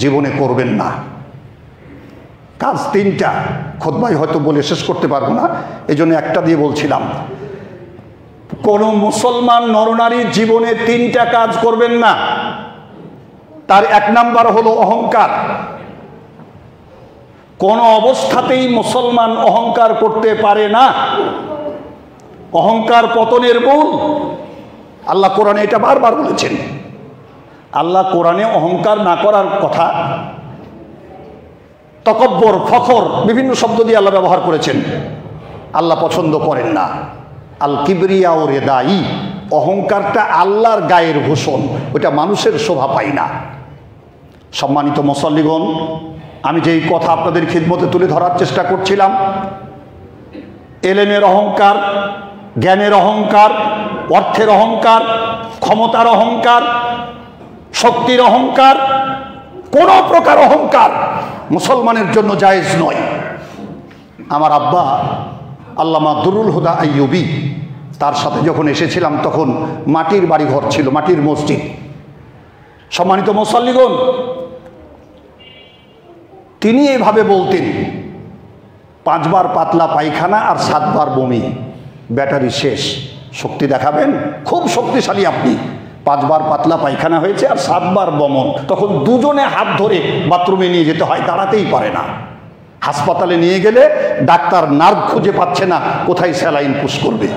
জীবনে করবেন না, কাজ 3টা, খুতবায় হয়তো বলে শেষ করতে পারবো না, এই জন্য একটা দিয়ে বলছিলাম। কোন মুসলমান নরনারী জীবনে 3টা কাজ করবেন না। তার 1 নাম্বার হলো অহংকার। কোন অবস্থাতেই মুসলমান অহংকার করতে পারে না। অহংকার পতনের মূল। আল্লাহ কোরআনে এটা বারবার বলেছেন। আল্লাহ কোরআনে অহংকার না করার কথা, তকব্বর, ফখর, বিভিন্ন শব্দ দিয়ে আল্লাহ ব্যবহার করেছেন। আল্লাহ পছন্দ করেন না। আল কিবরিয়া ও রেদাই, অহংকারটা আল্লাহর গায়ের ভূষণ, ওটা মানুষের শোভা পায় না। সম্মানিত মুসল্লিগণ, আমি যেই কথা আপনাদের খিদমতে তুলে ধরার চেষ্টা করছিলাম, এলেমের অহংকার, জ্ঞানের অহংকার, অর্থের অহংকার, ক্ষমতার অহংকার, শক্তির অহংকার, কোন প্রকার অহংকার মুসলমানের জন্য জায়েজ নয়। আমার আব্বা আল্লামা দুরুল হুদা আইয়ুবী, তার সাথে যখন এসেছিলাম তখন মাটির বাড়ি ঘর ছিল, মাটির মসজিদ। সম্মানিত মুসল্লিগণ, তিনি এভাবে বলতেন, 5 বার পাতলা পায়খানা আর 7 বার বমি, ব্যাটারি শেষ, শক্তি দেখাবেন, খুব শক্তিশালী আপনি। 5 বার পাতলা পায়খানা হয়েছে আর 7 বার বমন, তখন দুজনে হাত ধরে বাথরুমে নিয়ে যেতে হয়, দাঁড়াতেই পারে না। হাসপাতালে নিয়ে গেলে ডাক্তার নার্ভ খুঁজে পাচ্ছে না, কোথায় স্যালাইন পুশ করবে।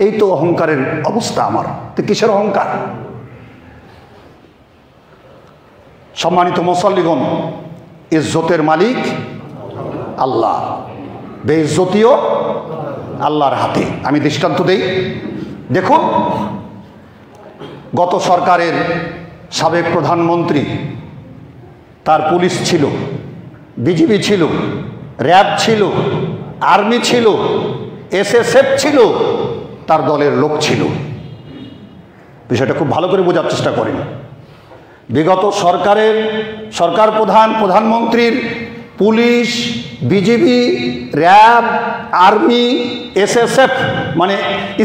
এই তো অহংকারের অবস্থা আমার। তো কিসের অহংকার? সম্মানিত মুসল্লিগণ, ইজ্জতের মালিক আল্লাহ, বেইজ্জতিও আল্লাহর হাতে। আমি দৃষ্টান্ত দেই, দেখুন গত সরকারের সাবেক প্রধানমন্ত্রী, তার পুলিশ ছিল, বিজিবি ছিল, র্যাব ছিল, আর্মি ছিল, এসএসএফ ছিল, তার দলের লোক ছিল। বিষয়টা খুব ভালো করে বোঝার চেষ্টা করেন। বিগত সরকার প্রধানমন্ত্রীর police, BGB, RAB, army, SSF মানে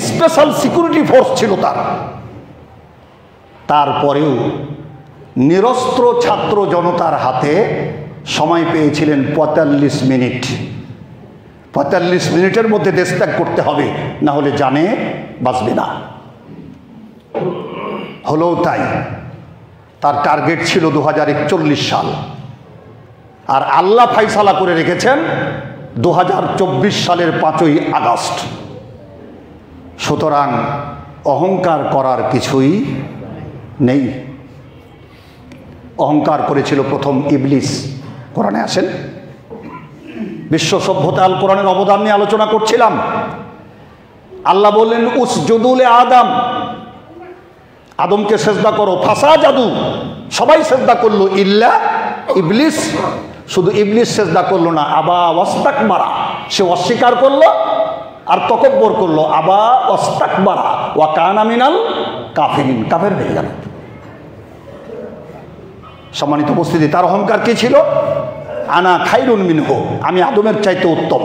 স্পেশাল সিকিউরিটি ফোর্স ছিল তার। তারপরেও নিরস্ত্র ছাত্র জনতার হাতে সময় পেয়েছিলেন 45 মিনিট। 45 মিনিটের মধ্যে দেশ ত্যাগ করতে হবে, না হলে জানে বাঁচবে না। হলেও তাই, তার টার্গেট ছিল 2041 সাল, আর আল্লাহ ফাইসালা করে রেখেছেন 2024 সালের 5ই আগস্ট। সুতরাং অহংকার করার কিছুই নেই। অহংকার করেছিল প্রথম ইবলিস। কোরআনে আসেন, বিশ্ব সভ্যতা আল কোরআনের অবদান নিয়ে আলোচনা করছিলাম। আল্লাহ বললেন উসজুদু লি আদম, আদমকে সেজদা করো। ফাসাজাদু, সবাই সেজদা করলো, ইল্লা ইবলিস, শুধু ইবলিস সেজদা করলো না। আবা ওয়াস্তাকবারা, সে অস্বীকার করলো, আর তকব্বর করলো, আবা ওয়াস্তাকবারা ওয়া কানা মিনাল কাফিরিন, কাফের হয়ে গেল। সম্মানিত উপস্থিতি, তার অহংকার কি ছিল? আনা খাইরুন মিনহু, আমি আদমের চাইতে উত্তম।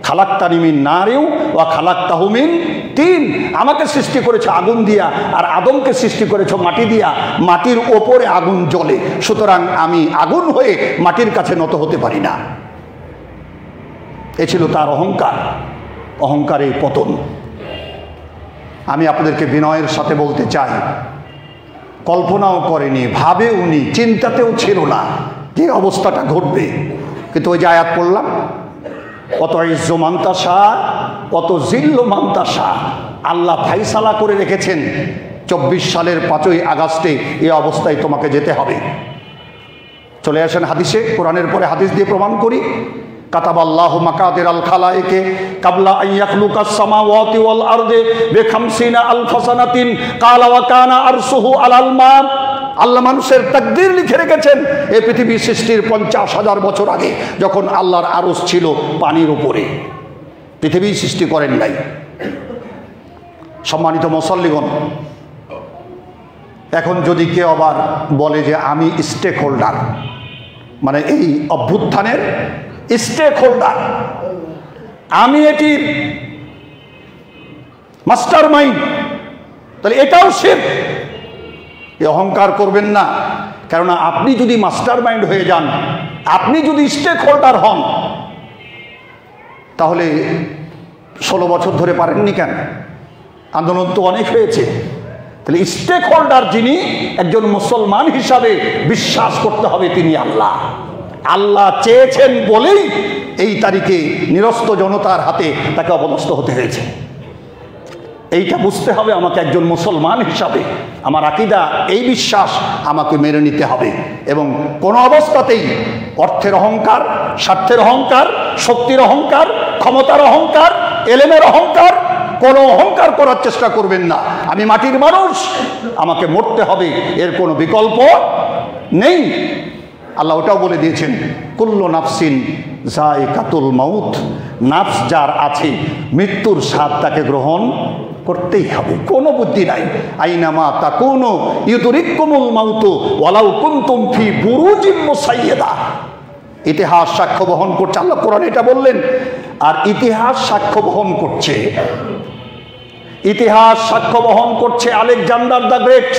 খালাক্তানি মিন নারিউ ওয়া খালাক্তাহু মিন তিন, আমাকে সৃষ্টি করেছে আগুন দিয়া আর আদমকে সৃষ্টি করেছে মাটি দিয়া, মাটির ওপরে আগুন জ্বলে, সুতরাং আমি আগুন হয়ে মাটির কাছে নত হতে পারি না। এ ছিল তার অহংকার, অহংকারে পতন। আমি আপনাদেরকে বিনয়ের সাথে বলতে চাই, কল্পনাও করেনি, ভাবে উনি, চিন্তাতেও ছিল না যে অবস্থাটা ঘটবে। কিন্তু ওই যে আয়াত পড়লাম, অত ইজ্জু মান্তাসা অত জিল্ল মান্তাসা, আল্লাহ ফাইসালা করে রেখেছেন 24 সালের 5ই আগস্টে এই অবস্থায় তোমাকে যেতে হবে। চলে আসেন হাদিসে, কোরআনের পরে হাদিস দিয়ে প্রমাণ করি। কাতাবাল্লাহু মাকাদিরাল খালায়েকে কাবলা আন ইয়াখলুকাস সামাওয়াতি ওয়াল আরদি বি50 আলফ সানাতিন ক্বালা ওয়া কানা আরশুহু আলাল মা। আল্লাহ মানুষের তাকদীর লিখে রেখেছেন এই পৃথিবী সৃষ্টির 50,000 বছর আগে, যখন আল্লাহর আরশ ছিল পানির উপরে, পৃথিবী সৃষ্টি করেন নাই। সম্মানিত মুসল্লিগণ, এখন যদি কেউ আবার বলে যে আমি স্টেক হোল্ডার, মানে এই অভ্যুত্থানের স্টেক হোল্ডার, আমি এটির মাস্টার মাইন্ড, তাহলে এটাও শিরক। এই অহংকার করবেন না, কেননা আপনি যদি মাস্টার মাইন্ড হয়ে যান, আপনি যদি স্টেক হোল্ডার হন, তাহলে 16 বছর ধরে পারেননি কেন? আন্দোলন তো অনেক হয়েছে। তাহলে স্টেক হোল্ডার যিনি, একজন মুসলমান হিসাবে বিশ্বাস করতে হবে তিনি আল্লাহ। আল্লাহ চেয়েছেন বলেই এই তারিখে নিরস্ত জনতার হাতে তাকে অপদস্থ হতে হয়েছে। এইটা বুঝতে হবে আমাকে একজন মুসলমান হিসাবে। আমার আকীদা, এই বিশ্বাস আমাকে মেনে নিতে হবে, এবং কোনো অবস্থাতেই অর্থের অহংকার, স্বার্থের অহংকার, শক্তির অহংকার, ক্ষমতার অহংকার, এলেমের অহংকার, কোনো অহংকার করার চেষ্টা করবেন না। আমি মাটির মানুষ, আমাকে মরতে হবে, এর কোনো বিকল্প নেই। আল্লাহ ওটাও বলে দিয়েছেন, কুল্লু নাফসিন যায়কাতুল মাউত, নাফস যার আছে মৃত্যুর স্বাদ তাকে গ্রহণ করতেই হবে, কোনো বুদ্ধি নাই। আইনামা তাকুনু ইউদরিকুমুল মাউতু ওয়ালাউ কুনতুম ফি বুরুজিম মুসাইয়্যাদা। ইতিহাস সাক্ষ্য বহন করছে, আল্লাহ কোরআন এটা বললেন। আর ইতিহাস সাক্ষ্য বহন করছে, ইতিহাস সাক্ষ্য বহন করছে আলেকজান্ডার দ্য গ্রেট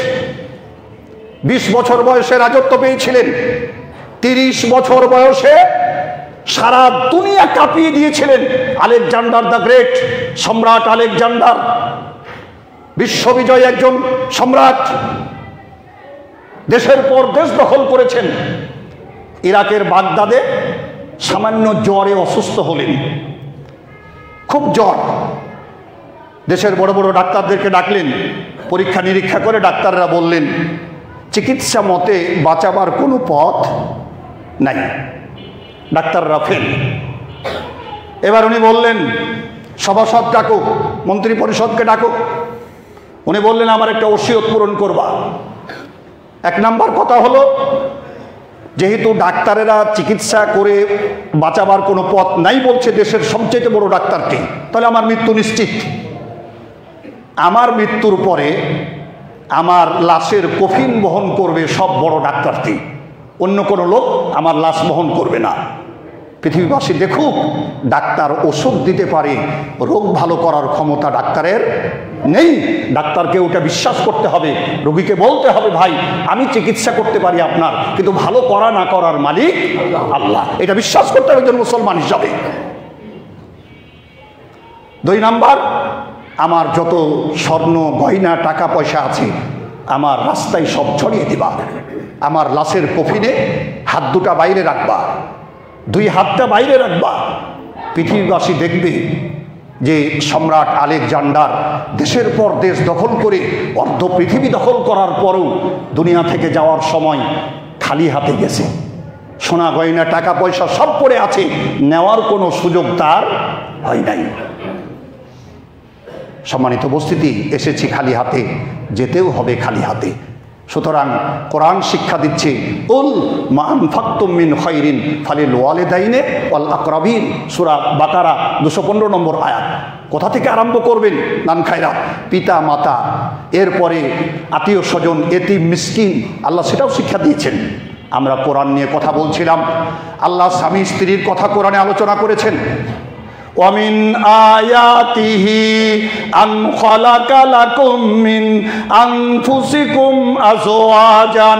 20 বছর বয়সে রাজত্ব পেয়েছিলেন। 30 বছর বয়সে সারা দুনিয়া কাঁপিয়ে দিয়েছিলেন আলেকজান্ডার দ্য গ্রেট, সম্রাট আলেকজান্ডার, বিশ্ববিজয় একজন সম্রাট। দেশের পর দেশ দখল করেছেন। ইরাকের বাগদাদে সামান্য জ্বরে অসুস্থ হলেন, খুব জ্বর। দেশের বড় বড় ডাক্তারদেরকে ডাকলেন, পরীক্ষা নিরীক্ষা করে ডাক্তাররা বললেন চিকিৎসা মতে বাঁচাবার কোনো পথ নাই, ডাক্তাররা ফেল। এবার উনি বললেন সভাসদ ডাকো, মন্ত্রী পরিষদকে ডাকো। উনি বললেন আমার একটা ওসিয়ত পূরণ করবা। 1 নাম্বার কথা হলো, যেহেতু ডাক্তারেরা চিকিৎসা করে বাঁচাবার কোনো পথ নাই বলছে দেশের সবচেয়ে বড় ডাক্তারটি, তাহলে আমার মৃত্যু নিশ্চিত। আমার মৃত্যুর পরে আমার লাশের কফিন বহন করবে সব বড় ডাক্তারটি, অন্য কোনো লোক আমার লাশ বহন করবে না। পৃথিবীবাসী দেখুক ডাক্তার ওষুধ দিতে পারে, রোগ ভালো করার ক্ষমতা ডাক্তারের নেই। ডাক্তারকে ওটা বিশ্বাস করতে হবে, রোগীকে বলতে হবে ভাই আমি চিকিৎসা করতে পারি আপনার, কিন্তু ভালো করা না করার মালিক আল্লাহ, এটা বিশ্বাস করতে হবে একজন মুসলমান হিসাবে। 2 নাম্বার, আমার যত স্বর্ণ গয়না টাকা পয়সা আছে আমার রাস্তায় সব ছড়িয়ে দিবা। আমার লাশের কফিনে হাত দুটা বাইরে রাখবা, 2 হাতটা বাইরে রাখবা। পৃথিবীবাসী দেখবে যে সম্রাট আলেকজান্ডার দেশের পর দেশ দখল করে অর্ধ পৃথিবী দখল করার পরেও দুনিয়া থেকে যাওয়ার সময় খালি হাতে গেছে। সোনা গয়না টাকা পয়সা সব পড়ে আছে, নেওয়ার কোনো সুযোগ তার হয় নাই। সম্মানিত উপস্থিতি, এসেছি খালি হাতে, যেতেও হবে খালি হাতে। সুতরাং কোরআন শিক্ষা দিচ্ছে উল মা আনফাকতুম মিন খায়রিন ফালিল ওয়ালিদাইনি ওয়াল আকরাবিন, সূরা বাকারা 215 নম্বর আয়াত। কোথা থেকে আরম্ভ করবেন? দান খায়রাত, পিতা মাতা, এরপরে আত্মীয় স্বজন, এতিম মিসকিন, আল্লাহ সেটাও শিক্ষা দিয়েছেন। আমরা কোরআন নিয়ে কথা বলছিলাম, আল্লাহ স্বামী স্ত্রীর কথা কোরআনে আলোচনা করেছেন। ومن آياته أن خلق لكم من أنفسكم أزواجا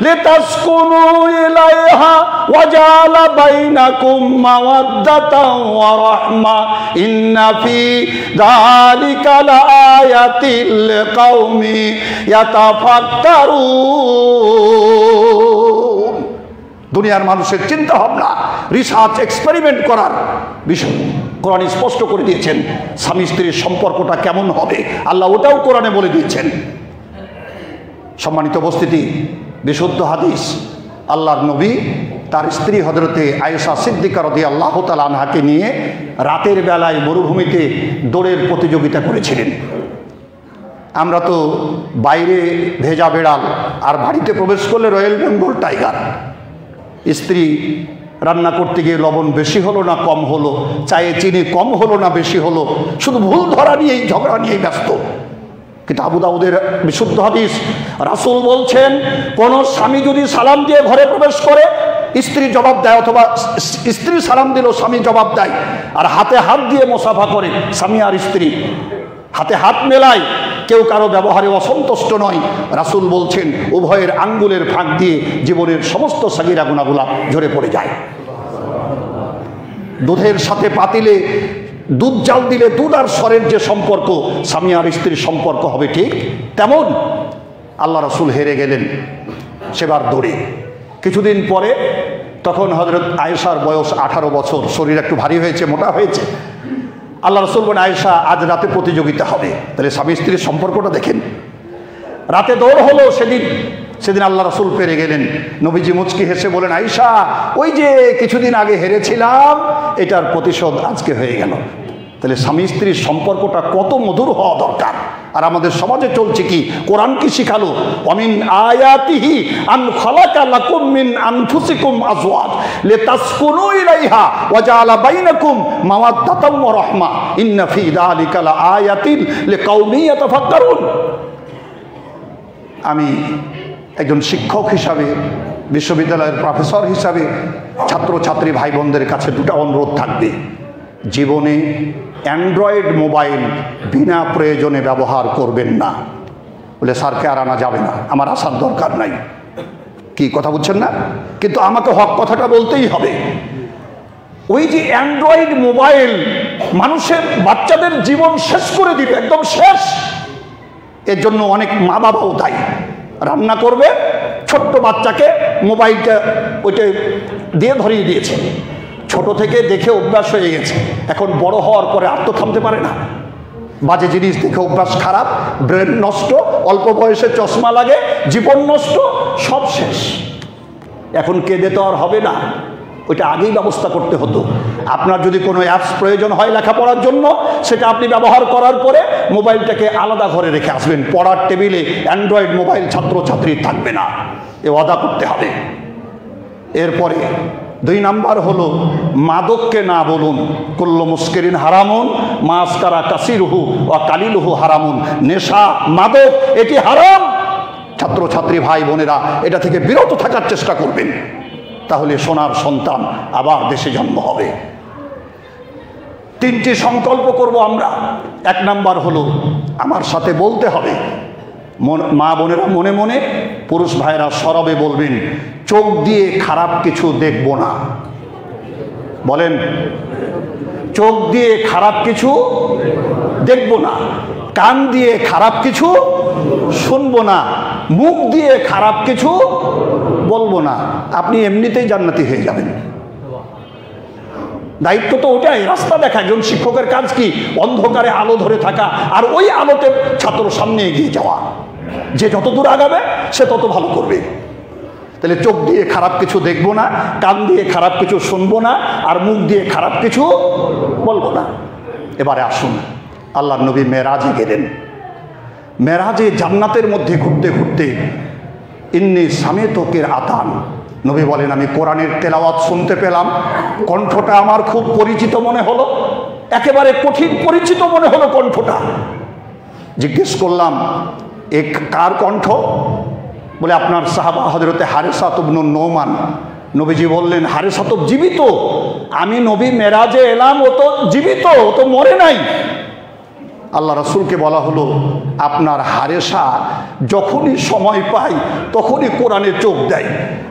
لتسكنوا إليها وجعل بينكم مودة ورحمة إن في ذلك لآية لقوم يتفكرون। দুনিয়ার মানুষের চিন্তা ভাবনা, রিসার্চ, এক্সপেরিমেন্ট করার বিষয় কোরআন স্পষ্ট করে দিয়েছেন। স্বামী স্ত্রীর সম্পর্কটা কেমন হবে আল্লাহ ওটাও কোরআনে বলে দিয়েছেন। সম্মানিত উপস্থিতি, বিশুদ্ধ হাদিস, আল্লাহর নবী তার স্ত্রী হযরতে আয়েশা সিদ্দিকা রাদিয়াল্লাহু তাআলা আনহাকে নিয়ে রাতের বেলায় মরুভূমিতে দৌড়ের প্রতিযোগিতা করেছিলেন। আমরা তো বাইরে ভেজা বেড়াল, আর বাড়িতে প্রবেশ করলে রয়্যাল বেঙ্গল টাইগার। স্ত্রী রান্না করতে গিয়ে লবণ বেশি হলো না কম হলো, চায়ে চিনি কম হলো না বেশি হলো, শুধু ভুল ধরা নিয়েই, ঝগড়া নিয়েই ব্যস্ত। কিন্তু আবু দাউদের বিশুদ্ধ হাদিস, রাসূল বলছেন কোন স্বামী যদি সালাম দিয়ে ঘরে প্রবেশ করে, স্ত্রী জবাব দেয়, অথবা স্ত্রী সালাম দিল স্বামী জবাব দেয়, আর হাতে হাত দিয়ে মুসাফা করে, স্বামী আর স্ত্রী হাতে হাত মেলায়, কেউ কারো ব্যবহারে অসন্তুষ্ট নয়, রাসূল বলছেন উভয়ের আঙ্গুলের ফাঁক দিয়ে জীবনের সমস্ত সাগীরা গুনাহগুলো ঝরে পড়ে যায়। দুধের সাথে পাতিলে দুধ জাল দিলে দুধ আর স্বরের যে সম্পর্ক, স্বামী আর স্ত্রীর সম্পর্ক হবে ঠিক তেমন। আল্লাহ রাসূল হেরে গেলেন সেবার দৌড়ে। কিছুদিন পরে তখন হযরত আয়েশার বয়স 18 বছর, শরীর একটু ভারী হয়েছে, মোটা হয়েছে। আল্লাহ রাসূল বলেন আয়েশা আজ রাতে প্রতিযোগিতা হবে। তাহলে স্বামী স্ত্রীর সম্পর্কটা দেখেন। রাতে দৌড় হলো, সেদিন আল্লাহ রাসূল পেরে গেলেন। নবীজি মুচকি হেসে বলেন আয়েশা, ওই যে কিছুদিন আগে হেরেছিলাম, এটার প্রতিশোধ আজকে হয়ে গেল। তাহলে স্বামী স্ত্রীর সম্পর্কটা কত মধুর হওয়া দরকার। আর আমাদের সমাজে চলছে কি? কোরআন কি শিখালো? ওয়ামিন আয়াতিহি আন খালাকা লাকুম মিন আনফুসিকুম আজওয়াজ লিতাসকুনু ইলাইহা ওয়া জাআলা বাইনাকুম মাওয়াদ্দাতাম ওয়া রাহমা ইন্না ফি যালিকা লাআয়াতিন লিকাউমিন ইয়াতাফাক্কারুন। আমি একজন শিক্ষক হিসাবে, বিশ্ববিদ্যালয়ের প্রফেসর হিসাবে ছাত্রছাত্রী ভাই বোনদের কাছে দুটো অনুরোধ থাকবে। জীবনে অ্যান্ড্রয়েড মোবাইল বিনা প্রয়োজনে ব্যবহার করবেন না। বলে স্যারকে আর আনা যাবে না, আমার আসার দরকার নাই। কি কথা বুঝছেন না? কিন্তু আমাকে হক কথাটা বলতেই হবে। ওই যে অ্যান্ড্রয়েড মোবাইল মানুষের, বাচ্চাদের জীবন শেষ করে দিবে, একদম শেষ। এর জন্য অনেক মা বাবাও দায়ী। রান্না করবে, ছোট্ট বাচ্চাকে মোবাইলটা ওইটা দিয়ে ধরিয়ে দিয়েছে, ছোট থেকে দেখে অভ্যাস হয়ে গেছে। এখন বড় হওয়ার পরে আর তো থামতে পারে না। বাজে জিনিস দেখে অভ্যাস খারাপ, ব্রেন নষ্ট, অল্প বয়সে চশমা লাগে, জীবন নষ্ট, সব শেষ। এখন কেঁদে তো আর হবে না, ওইটা আগেই ব্যবস্থা করতে হতো। আপনার যদি কোনো অ্যাপস প্রয়োজন হয় লেখাপড়ার জন্য, সেটা আপনি ব্যবহার করার পরে মোবাইলটাকে আলাদা ঘরে রেখে আসবেন। পড়ার টেবিলে অ্যান্ড্রয়েড মোবাইল ছাত্রছাত্রী থাকবে না, এ ওয়াদা করতে হবে। এরপরে 2 নাম্বার হলো মাদককে না বলুন। কুল্লু মুস্কিরিন হারামুন মা আসকারা কাসিরুহু ওয়া কালিলুহু হারামুন। নেশা, মাদক এটি হারাম। ছাত্রছাত্রী ভাই বোনেরা এটা থেকে বিরত থাকার চেষ্টা করবেন, তাহলে সোনার সন্তান আবার দেশে জন্ম হবে। 3টি সংকল্প করব আমরা। 1 নাম্বার হলো আমার সাথে বলতে হবে, মা বোনেরা মনে মনে, পুরুষ ভাইরা সরবে বলবেন, চোখ দিয়ে খারাপ কিছু দেখব না। বলেন, চোখ দিয়ে খারাপ কিছু দেখব না, কান দিয়ে খারাপ কিছু শুনবো না, মুখ দিয়ে খারাপ কিছু বলবো না। আপনি এমনিতেই জান্নাতি হয়ে যাবেন। দায়িত্ব তো ওটাই, রাস্তা দেখা। একজন শিক্ষকের কাজ কি? অন্ধকারে আলো ধরে থাকা, আর ওই আলোতে ছাত্র সামনে এগিয়ে যাওয়া। যে যত দূর আগাবে সে তত ভালো করবে। তাহলে চোখ দিয়ে খারাপ কিছু দেখবো না, কান দিয়ে খারাপ কিছু শুনবো না, আর মুখ দিয়ে খারাপ কিছু বলবো না। এবারে আসুন, আল্লাহর নবী মেরাজে গেলেন। মেরাজে জান্নাতের মধ্যে ঘুরতে ঘুরতে ইন্নি সামেতকের আতান, নবী বলেন আমি কোরআনের তেলাওয়াত শুনতে পেলাম, কণ্ঠটা আমার খুব পরিচিত মনে হলো। একেবারে কঠিন পরিচিত মনে হলো কণ্ঠটা। জিজ্ঞেস করলাম এ কার কণ্ঠ? বলে আপনার সাহাবা হযরতে হারেসা ইবনে নোমান। নবীজি বললেন হারেসা তো জীবিত, আমি নবী মেরাজে এলাম, ও তো জীবিত, ও তো মরে নাই। আল্লাহ রাসূলকে বলা হলো আপনার হারেসা যখনই সময় পায় তখনই কোরআনে চোখ দেয়,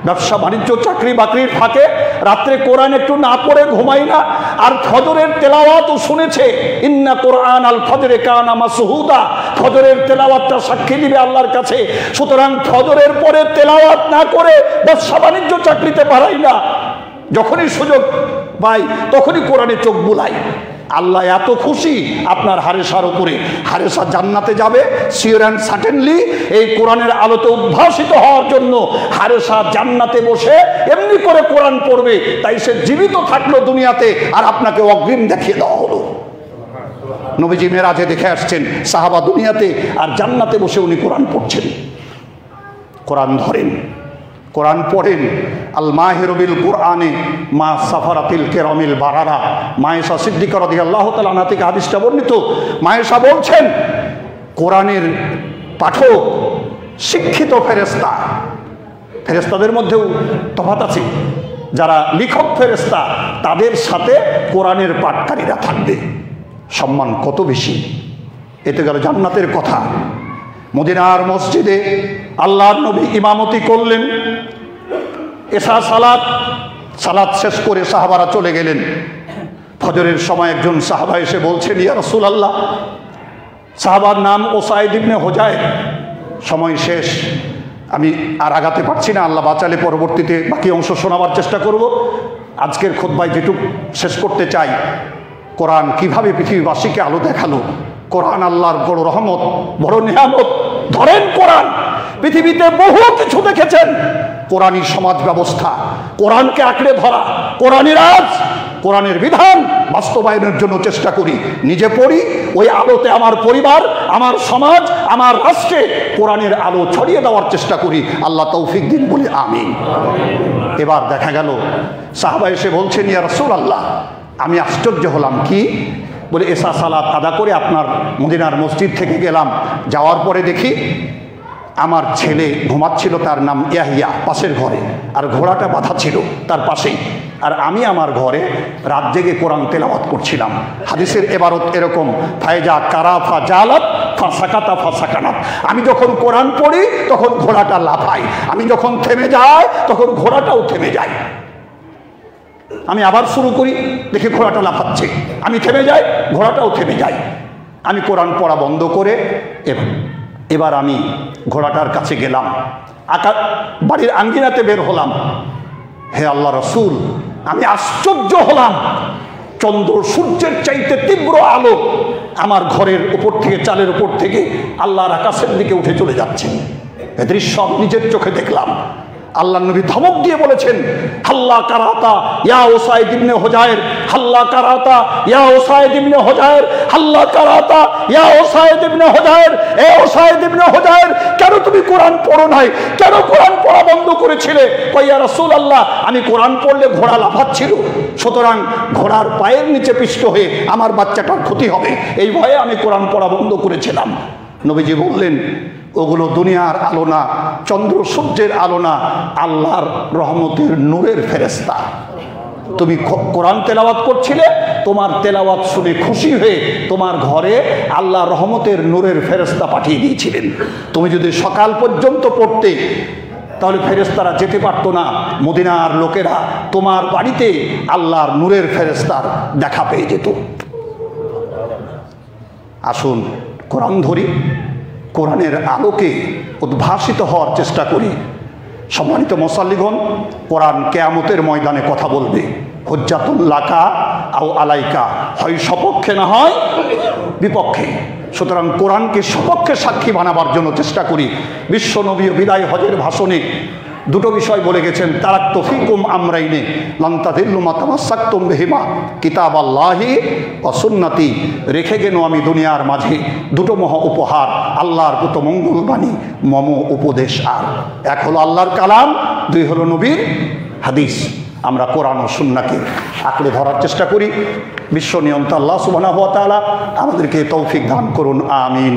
ব্যবসা বাণিজ্য চাকরি বাকরির ফাঁকে রাত্রে কোরআন একটু না পড়ে ঘুমাই না। আর ফজরের তেলাওয়াতও শুনেছে, ইন্না কোরআন আল ফজরে কানা মাসহুদা, ফজরের তেলাওয়াতটা সাক্ষী দিবে আল্লাহর কাছে। সুতরাং ফজরের পরে তেলাওয়াত না করে ব্যবসা বাণিজ্য চাকরিতে পারাই না, যখনই সুযোগ পাই তখনই কোরআনে চোখ বুলাই। আল্লাহ এত খুশি আপনার হারেসার উপরে, হারেসা জান্নাতে যাবে শিওর অ্যান্ড সার্টেনলি। এই কোরআনের আলোতে উদ্ভাসিত হওয়ার জন্য হারেসা জান্নাতে বসে এমনি করে কোরআন পড়বে, তাই সে জীবিত থাকলো দুনিয়াতে, আর আপনাকে অগ্রিম দেখিয়ে দেওয়া হলো। নবীজি মেরাজে দেখে আসছেন সাহাবা দুনিয়াতে, আর জান্নাতে বসে উনি কোরআন পড়ছেন। কোরআন ধরেন, কোরআন পড়েন। আল মাহিরু বিল কোরআনে মা সাফারাতিল কিরামিল বারারা। মায়েশা সিদ্দিকা রাদিয়াল্লাহু তাআলা আনহা থেকে হাদিসটা বর্ণিত। মায়েশা বলছেন কোরআনের পাঠক শিক্ষিত ফেরেশতা। ফেরেশতাদের মধ্যেও তফাৎ আছে, যারা লিখক ফেরেশতা তাদের সাথে কোরআনের পাঠকারীরা থাকবে। সম্মান কত বেশি! এতে গেল জান্নাতের কথা। মদিনার মসজিদে আল্লাহর নবী ইমামতি করলেন। এশা সালাত শেষ করে সাহাবারা চলে গেলেন। ফজরের সময় একজন সাহাবা এসে বলছেন ইয়া রাসূলুল্লাহ, সাহাবার নাম ওসাইদ ইবনে হুজায়র, সময় শেষ, আমি আর আগাতে পারছি না, আল্লাহ বাঁচালে পরবর্তীতে বাকি অংশ শোনাবার চেষ্টা করব। আজকের খুতবায় যেটুকু শেষ করতে চাই, কোরআন কিভাবে পৃথিবীবাসীকে আলো দেখালো। কোরআন আল্লাহর বড় রহমত, বড় নিয়ামত। ধরেন কোরআন, পৃথিবীতে বহু কিছু দেখেছেন, কোরআনী সমাজ ব্যবস্থা, কোরআনকে আঁকড়ে ধরা, কোরআনী রাজ, কোরআনের বিধান বাস্তবায়নের জন্য চেষ্টা করি। নিজে পড়ি, ওই আলোতে আমার পরিবার, আমার সমাজ, আমার রাষ্ট্রে কোরআনের আলো ছড়িয়ে দেওয়ার চেষ্টা করি। আল্লাহ তৌফিক দিন বলি আমিন। এবার দেখা গেল সাহাবা এসে বলছেন ইয়া রাসূলুল্লাহ, আমি আশ্চর্য হলাম। কি? বলে এশা সালাত আদা করে আপনার মদিনার মসজিদ থেকে গেলাম, যাওয়ার পরে দেখি আমার ছেলে ঘুমাচ্ছিল, তার নাম ইয়াহিয়া, পাশের ঘরে, আর ঘোড়াটা বাঁধা ছিল তার পাশেই, আর আমি আমার ঘরে রাত জেগে কোরআন তেলাওয়াত করছিলাম। হাদিসের এবারত এরকম, ফায়জা কারাফা জালাত ফাসাকাতা ফাসাকানাত। আমি যখন কোরআন পড়ি তখন ঘোড়াটা লাফায়, আমি যখন থেমে যাই তখন ঘোড়াটাও থেমে যায়। আমি আবার শুরু করি, দেখি ঘোড়াটা লাফাচ্ছে, আমি থেমে যাই, ঘোড়াটাও থেমে যায়। আমি কোরআন পড়া বন্ধ করে এবার আমি ঘোড়াটার কাছে গেলাম, বাড়ির আঙ্গিনাতে বের হলাম। হে আল্লাহ রসুল, আমি আশ্চর্য হলাম, চন্দ্র সূর্যের চাইতে তীব্র আলো আমার ঘরের উপর থেকে, চালের উপর থেকে আল্লাহর আকাশের দিকে উঠে চলে যাচ্ছে। এ দৃশ্য নিজের চোখে দেখলাম। আল্লাহ নবী ধমক দিয়ে বলেছেন, হাল্লা কারাতা ইয়া উসাইদ ইবনে হুজায়র, হাল্লা কারাতা ইয়া উসাইদ ইবনে হুজায়র, হাল্লা কারাতা ইয়া উসাইদ ইবনে হুজায়র। এ উসাইদ ইবনে হুজায়র, কেন তুমি কোরআন পড়ো নাই? কেন কোরআন পড়া বন্ধ করেছিলে? কয় ইয়া রাসূলুল্লাহ, আমি কোরআন পড়লে ঘোড়া লাফাচ্ছিল, সুতরাং ঘোড়ার পায়ের নিচে পিষ্ট হয়ে আমার বাচ্চাটার ক্ষতি হবে, এই ভয়ে আমি কোরআন পড়া বন্ধ করেছিলাম। নবীজি বললেন, ওগুলো দুনিয়ার আলো না, চন্দ্র সূর্যের আলো না, আল্লাহর রহমতের নূরের ফেরেশতা। তুমি কোরআন তেলাওয়াত করছিলে, তোমার তেলাওয়াত শুনে খুশি হয়ে তোমার ঘরে আল্লাহর রহমতের নূরের ফেরেশতা পাঠিয়ে দিয়েছিলেন। তুমি যদি সকাল পর্যন্ত পড়তে, তাহলে ফেরেশতারা যেতে পারতো না, মদিনার লোকেরা তোমার বাড়িতে আল্লাহর নূরের ফেরেশতার দেখা পেয়ে যেত। আসুন কোরআন ধরি, কোরআনের আলোকে উদ্ভাসিত হওয়ার চেষ্টা করি। সম্মানিত মুসাল্লিগণ, কোরআন কিয়ামতের ময়দানে কথা বলবে, হুজ্জাতুল লাকা আও আলাইকা, হয় সপক্ষে না হয় বিপক্ষে। সুতরাং কোরআনকে সপক্ষে সাক্ষী বানাবার জন্য চেষ্টা করি। বিশ্ব নবী বিদায় হজের ভাষণে দুটো বিষয় বলে গেছেন, তারাক্তু ফিকুম আমরাইনে লান তাদিল্লু মা তামাসসাকতুম বিহিমা কিতাবাল্লাহি ওয়া সুন্নতি। রেখে গেল আমি দুনিয়ার মাঝে দুটো মহা উপহার, আল্লাহর পুত মঙ্গলবাণী, মম উপদেশ। আর এক হলো আল্লাহর কালাম, দুই হলো নবীর হাদিস। আমরা কোরআন ও সুন্নাহকে আঁকড়ে ধরার চেষ্টা করি। বিশ্ব নিয়ন্তা আল্লাহ সুবহানাহু ওয়া তাআলা আমাদেরকে তৌফিক দান করুন, আমিন।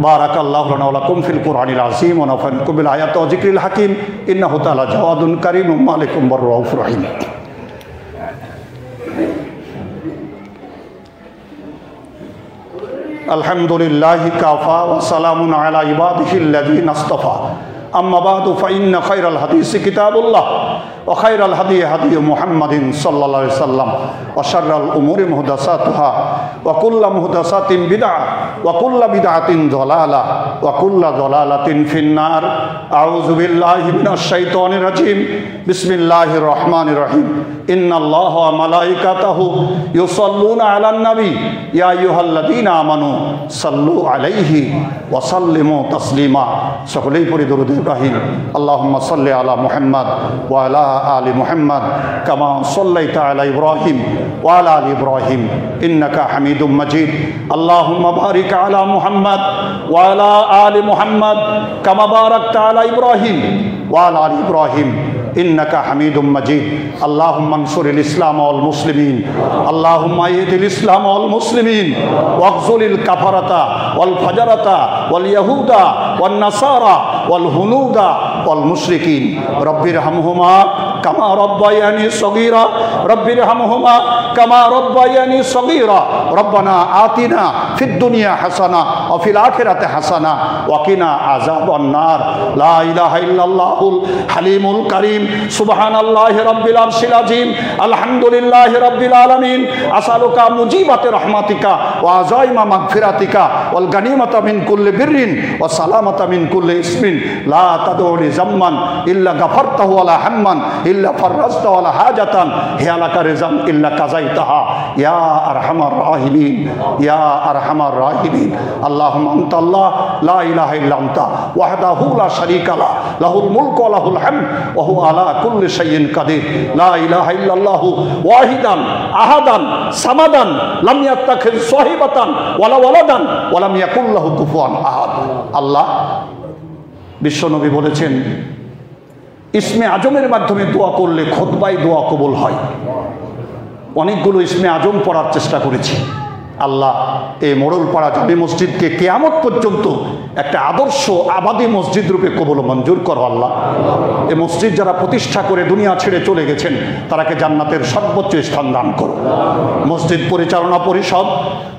বারাকাল্লাহু লানা ওয়া লাকুম ফিল কুরআনিল আযীম ওয়া নাফা'নাকুম বিল আয়াতি ওয়া যিকরিল হাকীম ইন্নাহু তাআলা জাওয়াদুন কারীমুম মালিকুম রাউফুর রহিম। আলহামদুলিল্লাহি কাফা ওয়া সালামুন আলা ইবাদিহিল্লাযীনা ইসতাফা। আম্মা বা'দু ফাইন্না খায়রাল হাদিসি কিতাবুল্লাহ ওয়া খায়রাল হাদী হাদী মুহাম্মাদিন সাল্লাল্লাহু আলাইহি ওয়াসাল্লাম ওয়া শাররাল উমুরি মুহদাসাতুহা ওয়া কুল্লু মুহদাসাতিন বিদআহ ওয়া কুল্লু বিদআতিন দালালাহ ওয়া কুল্লু দালালাতিন ফিন্নার। আউযু বিল্লাহি মিনাশ শাইতানির রাজীম। বিসমিল্লাহির রহমানির রহিম। ইন্নাল্লাহা ওয়া মালাইকাতাহু ইউসাল্লুনা আলান নবী ইয়া আইয়ুহাল্লাযীনা আমানু সাল্লু আলাইহি ওয়া সাল্লিমু তাসলিমা। সকলেই পড়ি দরুদ ইব্রাহিম। আল্লাহুম্মা সাল্লি আলা মুহাম্মাদ ওয়া আলা আলি মুহাম্মাদ কামা সাল্লাইতা আলা ইব্রাহিম ওয়া আলা আলি ইব্রাহিম ইন্নাকা হামিদুম মাজিদ। আল্লাহুম্মা বারিক আলা মুহাম্মাদ ওয়া আলা আলি মুহাম্মাদ কামা বারাকতা আলা ইব্রাহিম ওয়া আলা আলি ইব্রাহিম ইন্নাকা হামিদুম মাজিদ। আল্লাহুম্মা আনসুরিল ইসলাম ওয়াল মুসলিমিন। আল্লাহুম্মা ইহদিল ইসলাম ওয়াল মুসলিমিন ওয়াগজুলিল কাফারাতা ওয়াল ফাজারাতা ওয়াল ইয়াহুদা ওয়ান নাসারা ওয়াল হুনুদা ওয়াল মুশরিকিন। রব্বিরহামহুমা কামা রব্বায়ানি সগীরা। রব্বিরহামহুমা কামা রব্বায়ানি সগীরা। রব্বানা আতিনা ফিদ দুনিয়া হাসানা ওয়া ফিল আখিরাতি হাসানা ওয়া কিনা আযাবান নার। লা ইলাহা ইল্লাল্লাহুল হালিমুল কারীম। সুবহানাল্লাহি রাব্বিল আরশিল আযীম। আলহামদুলিল্লাহি রাব্বিল আলামিন। আসালুকা মুজিবাতি রাহমাতিকা ওয়া আযাইমা মাগফিরাতিকা ওয়াল গানিমাতা মিন কুল্লি বিররিন ওয়া সালামাতা মিন কুল্লি ইসমিন লা তাদউ লি যাম্মান ইল্লা গাফারতাহু ওয়ালা হাম্মান ইল্লা ফাররাজতা ওয়ালা হাজাতান হিয়া লাকা রিজাম ইল্লা কাযাইতাহা ইয়া আরহামার রাহিমিন ইয়া আরহামার রাহিমিন। আল্লাহুম্মা আনতা আল্লাহ লা ইলাহা ইল্লা আনতা ওয়াহদাহু লা শারীকা লাহু লাহুল মুলকু ওয়া লাহুল হামদ ওয়া হুয়া আলা কুল্লি শাইইন কাদির। লা ইলাহা ইল্লাল্লাহু ওয়াহিদান আহাদান সামাদান লাম ইয়াত্তাখিয সাহিবাতান ওয়ালা ওয়ালাদান ওয়া লাম ইয়াকুল লাহু কুফুয়ান আহাদ। আল্লাহ বিশ্বনবী বলেছেন, ইসমে আজমের মাধ্যমে দোয়া করলে খুতবায় দোয়া কবুল হয়। অনেকগুলো ইসমে আজম পড়ার চেষ্টা করেছি। আল্লাহ এই মোড়লপাড়া জামে মসজিদকে কিয়ামত পর্যন্ত একটা আদর্শ আবাদী মসজিদ রূপে কবুল মঞ্জুর করো। আল্লাহ এই মসজিদ যারা প্রতিষ্ঠা করে দুনিয়া ছেড়ে চলে গেছেন তারাকে জান্নাতের সর্বোচ্চ স্থান দান করো। মসজিদ পরিচালনা পরিষদ,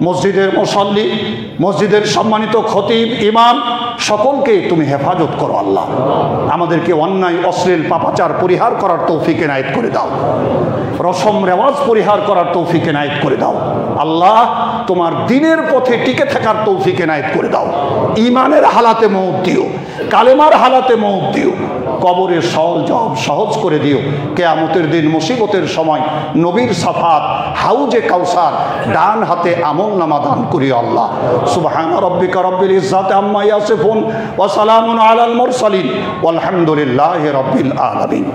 মসজিদের মুসল্লি, মসজিদের সম্মানিত খতিব, ইমাম সকলকে তুমি হেফাজত করো। আল্লাহ আমাদেরকে অন্যায় অশ্লীল পাপাচার পরিহার করার তৌফিক এনায়েত করে দাও। রসম রেওয়াজ পরিহার করার তৌফিক এনায়েত করে দাও। আল্লাহ তোমার দ্বীনের পথে টিকে থাকার তৌফিক এনায়েত করে দাও। ঈমানের হালাতে মওত দিও, কালেমার হালাতে মওত দিও, কবরের সহজ জব সহজ করে দিও। কিয়ামতের দিন মুসিবতের সময় নবীর সাফাত হাউজে কাউসার ডান হাতে আমলনামা দান করিও। আল্লাহ সুবহানা রাব্বিকা রাব্বিল ইজ্জাতি আম্মা ইয়াসিফুন ওয়া সালামুন আলাল মুরসালিন ওয়ালহামদুলিল্লাহি রাব্বিল আলামিন।